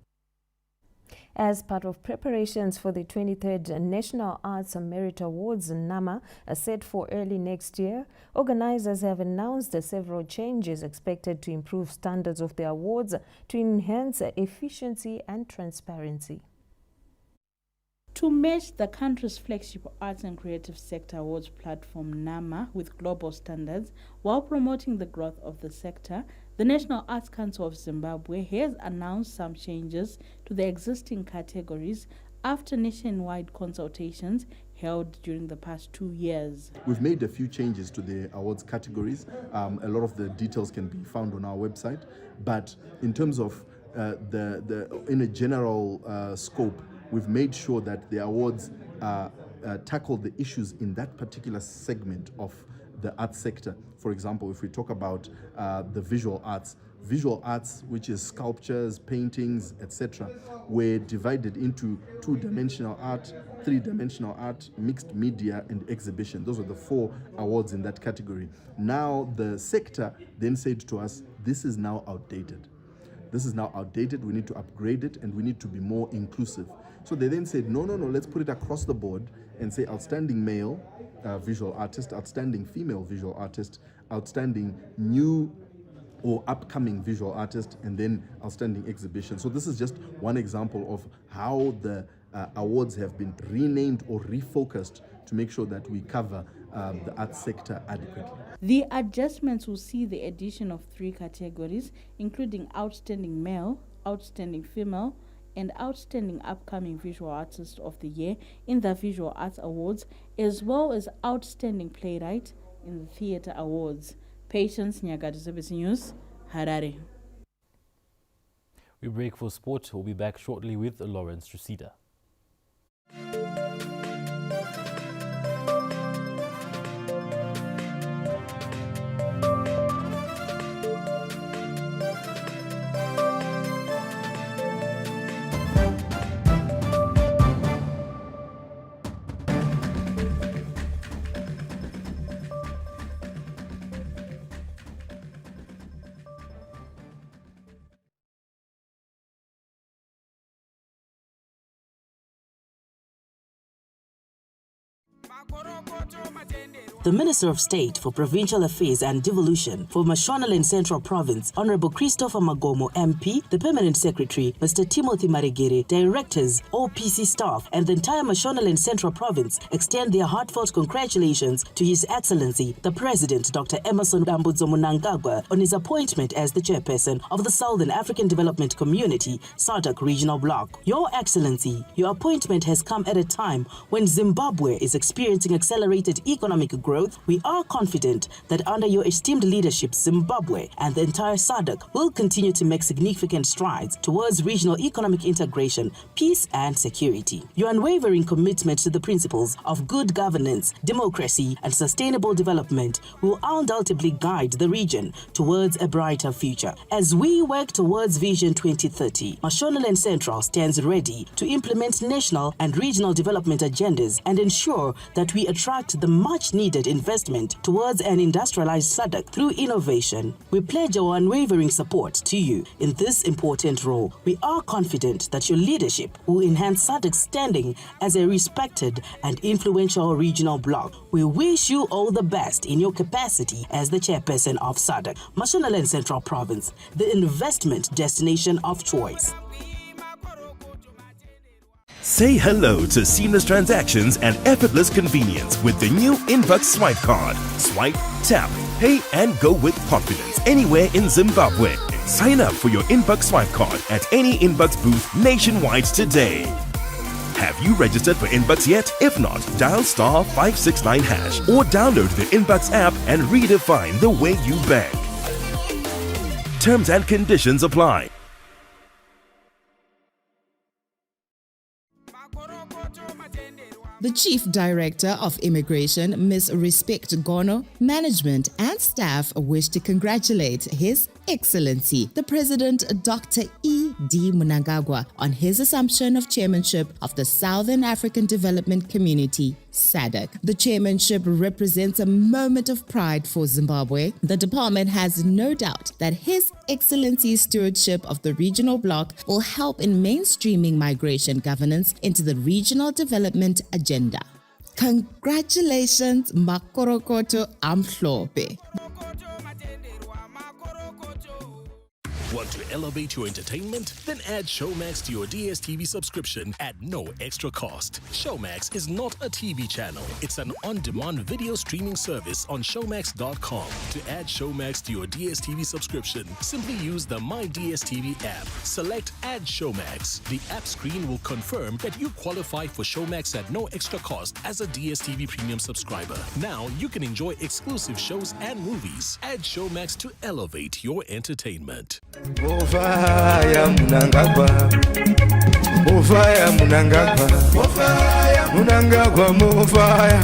As part of preparations for the 23rd National Arts and Merit Awards, NAMA, set for early next year, organizers have announced several changes expected to improve standards of the awards to enhance efficiency and transparency. To match the country's flagship arts and creative sector awards platform, NAMA, with global standards, while promoting the growth of the sector, the National Arts Council of Zimbabwe has announced some changes to the existing categories after nationwide consultations held during the past 2 years. We've made a few changes to the awards categories. A lot of the details can be found on our website, but in terms of in a general scope, we've made sure that the awards tackle the issues in that particular segment of the arts sector. For example, if we talk about the visual arts, which is sculptures, paintings, etc., were divided into two-dimensional art, three-dimensional art, mixed media, and exhibition. Those are the 4 awards in that category. Now, the sector then said to us, this is now outdated. This is now outdated, we need to upgrade it, and we need to be more inclusive. So they then said, no, let's put it across the board and say outstanding male visual artist, outstanding female visual artist, outstanding new or upcoming visual artist, and then outstanding exhibition. So this is just one example of how the awards have been renamed or refocused to make sure that we cover the arts sector adequately. The adjustments will see the addition of 3 categories, including outstanding male, outstanding female, and outstanding upcoming visual artist of the year in the Visual Arts Awards, as well as outstanding playwright in the Theatre Awards. Patience Nyagati, ZBC News, Harare. We break for sport. We'll be back shortly with Lawrence Reseda. The Minister of State for Provincial Affairs and Devolution for Mashonaland Central Province, Honorable Christopher Magomo MP, the Permanent Secretary, Mr. Timothy Maregere, directors, OPC staff, and the entire Mashonaland Central Province extend their heartfelt congratulations to His Excellency, the President, Dr. Emmerson Dambudzo Mnangagwa, on his appointment as the chairperson of the Southern African Development Community, SADC Regional Bloc. Your Excellency, your appointment has come at a time when Zimbabwe is experiencing accelerated economic growth. We are confident that under your esteemed leadership, Zimbabwe and the entire SADC will continue to make significant strides towards regional economic integration, peace and security. Your unwavering commitment to the principles of good governance, democracy and sustainable development will undoubtedly guide the region towards a brighter future. As we work towards Vision 2030, Mashonaland Central stands ready to implement national and regional development agendas and ensure that we attract the much-needed investment towards an industrialized SADC through innovation. We pledge our unwavering support to you in this important role. We are confident that your leadership will enhance SADC's standing as a respected and influential regional bloc. We wish you all the best in your capacity as the chairperson of SADC, Mashonaland Central Province, the investment destination of choice. Say hello to seamless transactions and effortless convenience with the new Inbox Swipe card. Swipe, tap, pay and go with confidence anywhere in Zimbabwe. Sign up for your Inbox Swipe card at any Inbox booth nationwide today. Have you registered for Inbucks yet? If not, dial *569# or download the Inbucks app and redefine the way you bank. Terms and conditions apply. The Chief Director of Immigration, Ms. Respect Gono, management and staff wish to congratulate His Excellency, the President Dr. E.D. Mnangagwa, on his assumption of chairmanship of the Southern African Development Community, SADC. The chairmanship represents a moment of pride for Zimbabwe. The department has no doubt that His Excellency's stewardship of the regional bloc will help in mainstreaming migration governance into the regional development agenda. Congratulations, Makorokoto Amhlope. Want to elevate your entertainment? Then add Showmax to your DSTV subscription at no extra cost. Showmax is not a TV channel. It's an on-demand video streaming service on showmax.com. To add Showmax to your DSTV subscription, simply use the My DSTV app. Select Add Showmax. The app screen will confirm that you qualify for Showmax at no extra cost as a DSTV premium subscriber. Now you can enjoy exclusive shows and movies. Add Showmax to elevate your entertainment. Mofaya Mnangagwa, Mofaya Mnangagwa, Mnangagwa Mofaya,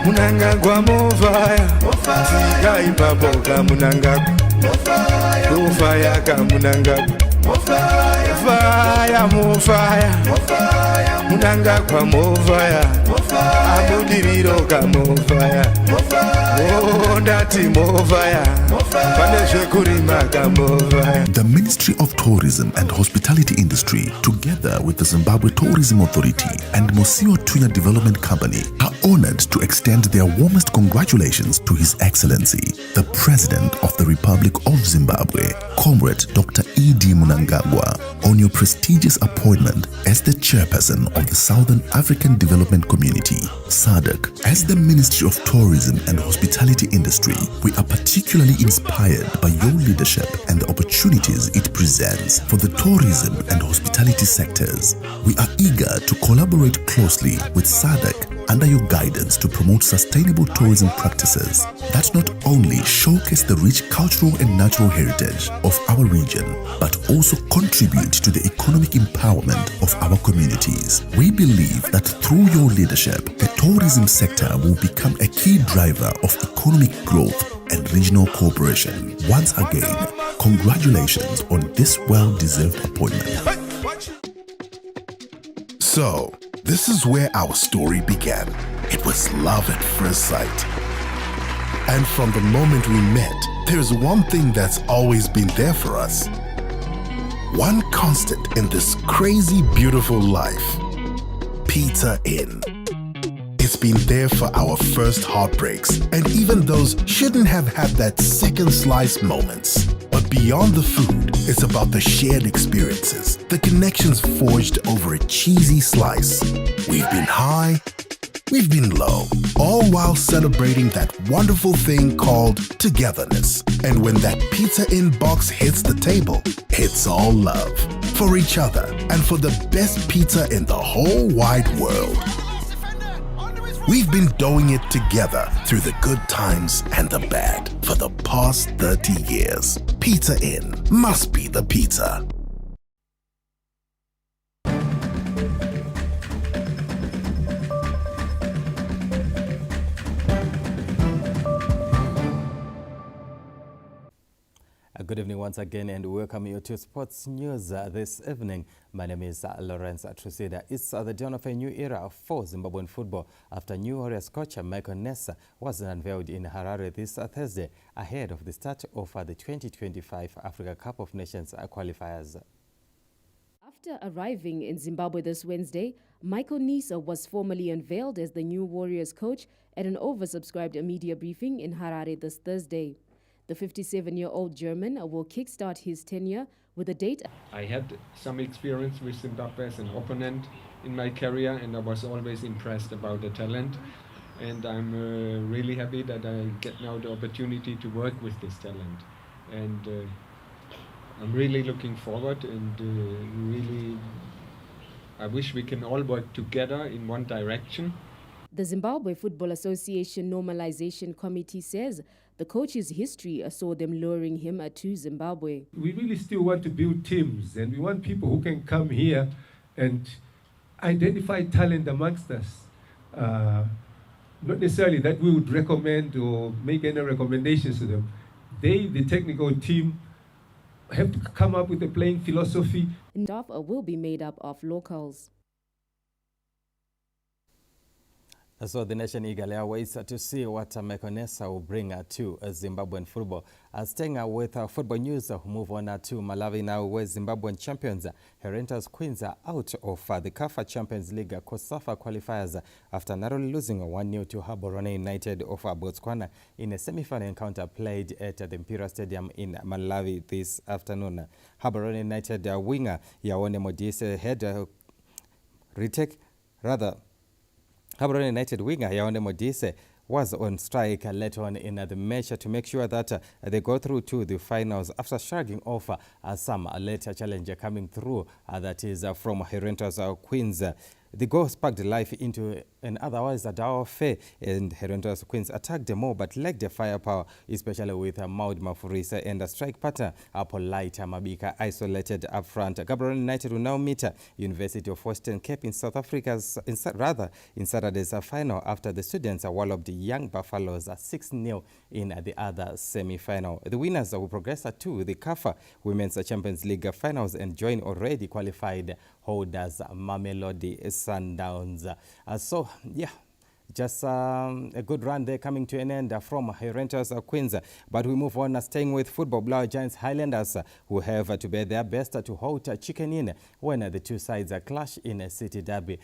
Mnangagwa Mofaya, Siga Ibaboga Mnangagwa, Mofaya Ka Mnangagwa, Mofaya Mofaya, Mnangagwa Mofaya, Amudibiro Ka Mofaya, Ondati Mofaya. The Ministry of Tourism and Hospitality Industry, together with the Zimbabwe Tourism Authority and Mosiwa Tunya Development Company, are honored to extend their warmest congratulations to His Excellency, the President of the Republic of Zimbabwe, Comrade Dr. E.D. Mnangagwa, on your prestigious appointment as the Chairperson of the Southern African Development Community, SADC. As the Ministry of Tourism and Hospitality Industry, we are particularly inspired by your leadership and the opportunities it presents for the tourism and hospitality sectors. We are eager to collaborate closely with SADC under your guidance to promote sustainable tourism practices that not only showcase the rich cultural and natural heritage of our region, but also contribute to the economic empowerment of our communities. We believe that through your leadership, the tourism sector will become a key driver of economic growth and regional cooperation. Once again, congratulations on this well-deserved appointment. So, this is where our story began. It was love at first sight. And from the moment we met, there's one thing that's always been there for us. One constant in this crazy, beautiful life. Pizza Inn. It's been there for our first heartbreaks and even those shouldn't have had that second slice moments. But beyond the food, it's about the shared experiences, the connections forged over a cheesy slice. We've been high, we've been low, all while celebrating that wonderful thing called togetherness. And when that Pizza Inn box hits the table, it's all love for each other and for the best pizza in the whole wide world. We've been doing it together through the good times and the bad for the past 30 years. Pizza Inn must be the pizza. Good evening once again and welcome you to Sports News this evening. My name is Lawrence Trusida. It's the dawn of a new era for Zimbabwean football after new Warriors coach Michael Nessa was unveiled in Harare this Thursday ahead of the start of the 2025 Africa Cup of Nations qualifiers. After arriving in Zimbabwe this Wednesday, Michael Nessa was formally unveiled as the new Warriors coach at an oversubscribed media briefing in Harare this Thursday. The 57-year-old German will kickstart his tenure with a date. I had some experience with Zimbabwe as an opponent in my career, and I was always impressed about the talent. And I'm really happy that I get now the opportunity to work with this talent. And I'm really looking forward and really I wish we can all work together in one direction. The Zimbabwe Football Association Normalization Committee says the coach's history saw them luring him to Zimbabwe. We really still want to build teams, and we want people who can come here and identify talent amongst us. Not necessarily that we would recommend or make any recommendations to them. They, the technical team, have to come up with a playing philosophy. Staff will be made up of locals. So the nation eagerly awaits to see what Mekonesa will bring to Zimbabwean football. Staying with football news, move on to Malawi now, where Zimbabwean champions Herenta's Queens are out of the CAF Champions League COSAFA qualifiers after narrowly losing 1-0 to Harari United of Botswana in a semi-final encounter played at the Imperial Stadium in Malawi this afternoon. Harari United winger Yaone Modise had Harari United winger Yaone Modise was on strike later on in the match to make sure that they go through to the finals after shrugging off some later challenger coming through, that is from Herenta's Queens. The goal sparked life into an otherwise dour affair, and Herenta's Queens attacked them more but lacked the firepower, especially with Maud Mafurisa and a strike partner Polite Mabika isolated up front. Gaborone United will now meet University of Western Cape in South Africa's, in Saturday's final after the students walloped the Young Buffaloes 6-0 in the other semi-final. The winners will progress to the CAF Women's Champions League finals and join already qualified holders Mamelodi Sundowns. Just a good run there coming to an end from Herenta's Queens. But we move on, staying with football. Blower Giants Highlanders who have to bear their best to hold Chicken Inn when the two sides clash in a city derby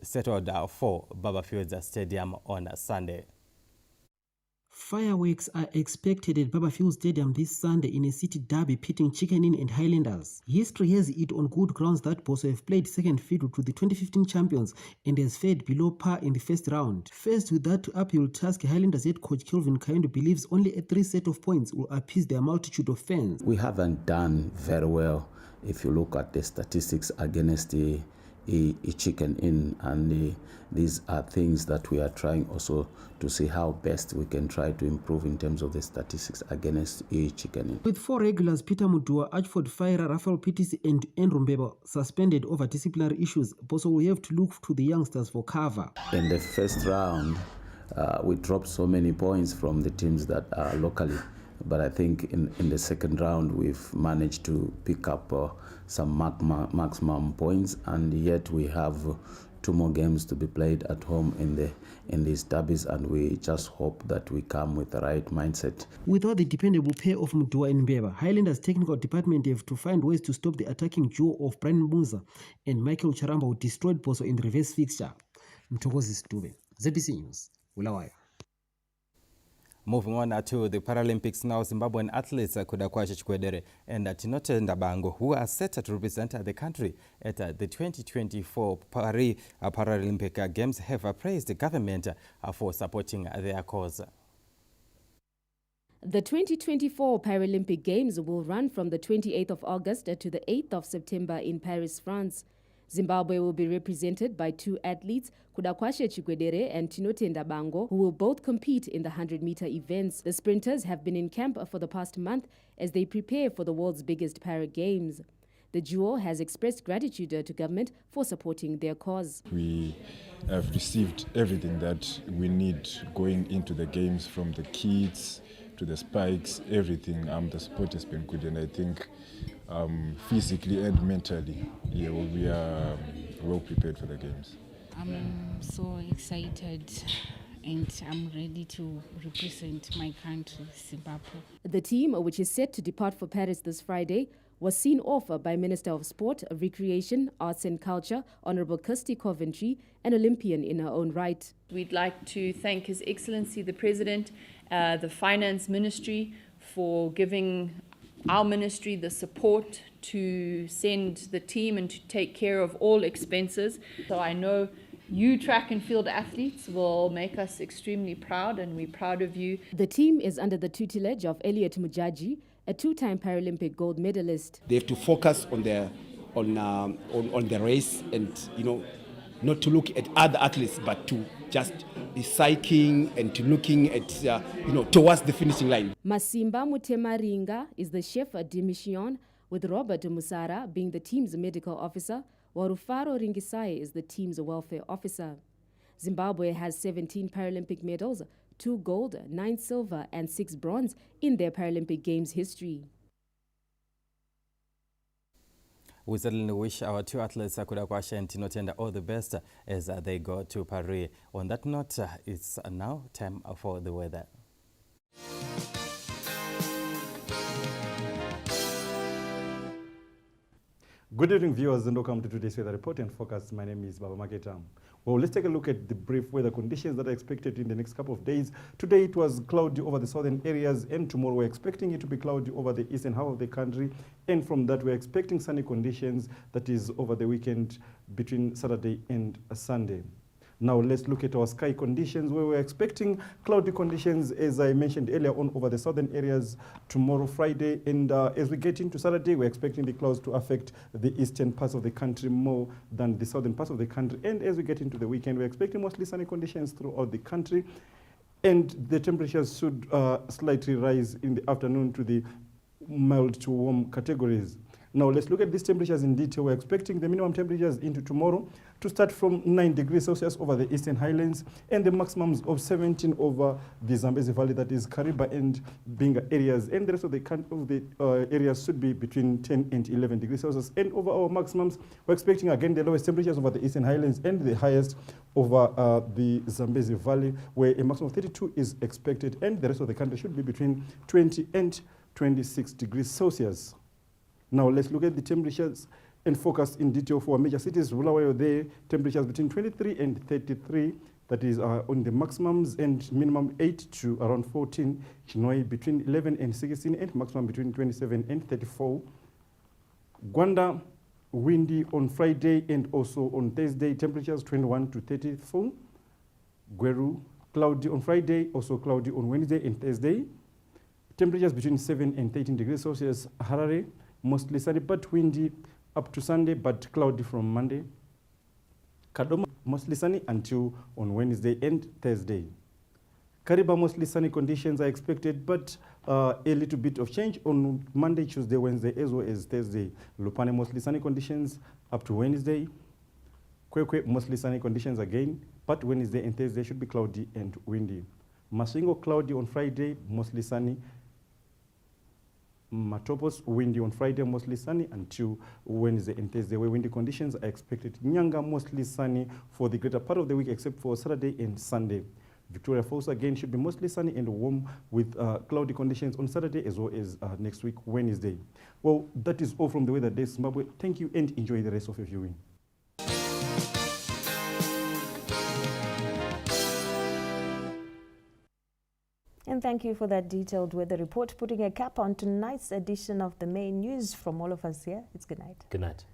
settled for Barberfields Stadium on Sunday. Fireworks are expected at Barberfield Stadium this Sunday in a city derby pitting Chicken Inn and Highlanders. History has it on good grounds that Bosso have played second fiddle to the 2015 champions and has fared below par in the first round. Faced with that uphill task, Highlanders head coach Kelvin Kayondo believes only a 3 set of points will appease their multitude of fans. We haven't done very well if you look at the statistics against the Chicken Inn, and these are things that we are trying also to see how best we can try to improve in terms of the statistics against Chicken Inn. With 4 regulars, Peter Mudua, Archford Fire, Raphael Pittis and Andrew Mbeba suspended over disciplinary issues, Bosso will have to look to the youngsters for cover. In the first round, we dropped so many points from the teams that are locally. But I think in the second round, we've managed to pick up some maximum points, and yet we have 2 more games to be played at home in these derbies, and we just hope that we come with the right mindset. Without the dependable pair of Mudua and Mbeba, Highlanders technical department have to find ways to stop the attacking duo of Brian Musa and Michael Charamba, who destroyed Bosso in the reverse fixture. Mtokozi Stube, ZBC News, Bulawayo. Moving on to the Paralympics now, Zimbabwean athletes Kudakwashe Chikwedere and Tinote Ndabango, who are set to represent the country at the 2024 Paris Paralympic Games, have praised the government for supporting their cause. The 2024 Paralympic Games will run from the 28th of August to the 8th of September in Paris, France. Zimbabwe will be represented by 2 athletes, Kudakwashe Chikwedere and Tinote Ndabango, who will both compete in the 100-meter events. The sprinters have been in camp for the past month as they prepare for the world's biggest Para Games. The duo has expressed gratitude to government for supporting their cause. We have received everything that we need going into the games, from the kits to the spikes, everything. The support has been good, and I think physically and mentally, we are well prepared for the games. I'm so excited and I'm ready to represent my country, Zimbabwe. The team, which is set to depart for Paris this Friday, was seen off by Minister of Sport, Recreation, Arts and Culture, Honourable Kirsty Coventry, an Olympian in her own right. We'd like to thank His Excellency the President, the Finance Ministry, for giving our ministry the support to send the team and to take care of all expenses. So I know you track and field athletes will make us extremely proud, and we're proud of you. The team is under the tutelage of Elliot Mujaji, a 2-time Paralympic gold medalist. They have to focus on their on the race, and not to look at other athletes, but to just be psyching and to looking at towards the finishing line. Masimba Mutemaringa is the chef de mission, with Robert Musara being the team's medical officer, while Rufaro Ringisai is the team's welfare officer. Zimbabwe has 17 Paralympic medals, 2 gold, 9 silver and 6 bronze in their Paralympic Games history. We certainly wish our 2 athletes, Kudakwasha and Tinotenda, all the best as they go to Paris. On that note, it's now time for the weather. Good evening, viewers, and welcome to today's weather report and forecast. My name is Baba Maketam. Well, let's take a look at the brief weather conditions that are expected in the next couple of days. Today it was cloudy over the southern areas, and tomorrow we're expecting it to be cloudy over the eastern half of the country. And from that, we're expecting sunny conditions, that is over the weekend between Saturday and Sunday. Now let's look at our sky conditions, where we're expecting cloudy conditions, as I mentioned earlier on, over the southern areas tomorrow, Friday. And as we get into Saturday, we're expecting the clouds to affect the eastern parts of the country more than the southern parts of the country. And as we get into the weekend, we're expecting mostly sunny conditions throughout the country. And the temperatures should slightly rise in the afternoon to the mild to warm categories. Now let's look at these temperatures in detail. We're expecting the minimum temperatures into tomorrow to start from 9 degrees Celsius over the eastern highlands, and the maximums of 17 over the Zambezi Valley, that is Kariba and Binga areas, and the rest of the areas should be between 10 and 11 degrees Celsius. And over our maximums, we're expecting again the lowest temperatures over the eastern highlands and the highest over the Zambezi Valley, where a maximum of 32 is expected, and the rest of the country should be between 20 and 26 degrees Celsius. Now let's look at the temperatures and forecast in detail for major cities. Bulawayo, there temperatures between 23 and 33, that is on the maximums, and minimum 8 to around 14. Chinoi between 11 and 16, and maximum between 27 and 34. Gwanda, windy on Friday and also on Thursday, temperatures 21 to 34. Gweru, cloudy on Friday, also cloudy on Wednesday and Thursday. Temperatures between 7 and 13 degrees Celsius. Harare, mostly sunny but windy up to Sunday, but cloudy from Monday. Kadoma, mostly sunny until on Wednesday and Thursday. Kariba, mostly sunny conditions are expected, but a little bit of change on Monday, Tuesday, Wednesday, as well as Thursday. Lupane, mostly sunny conditions up to Wednesday. Kwekwe, mostly sunny conditions again, but Wednesday and Thursday should be cloudy and windy. Masingo, cloudy on Friday, mostly sunny. Matopos, windy on Friday, mostly sunny until Wednesday and Thursday, where windy conditions are expected. Nyanga, mostly sunny for the greater part of the week, except for Saturday and Sunday. Victoria Falls, again, should be mostly sunny and warm with cloudy conditions on Saturday as well as next week, Wednesday. Well, that is all from the Weather Day Zimbabwe. Thank you and enjoy the rest of your viewing. And thank you for that detailed weather report, putting a cap on tonight's edition of the main news. From all of us here, it's good night. Good night.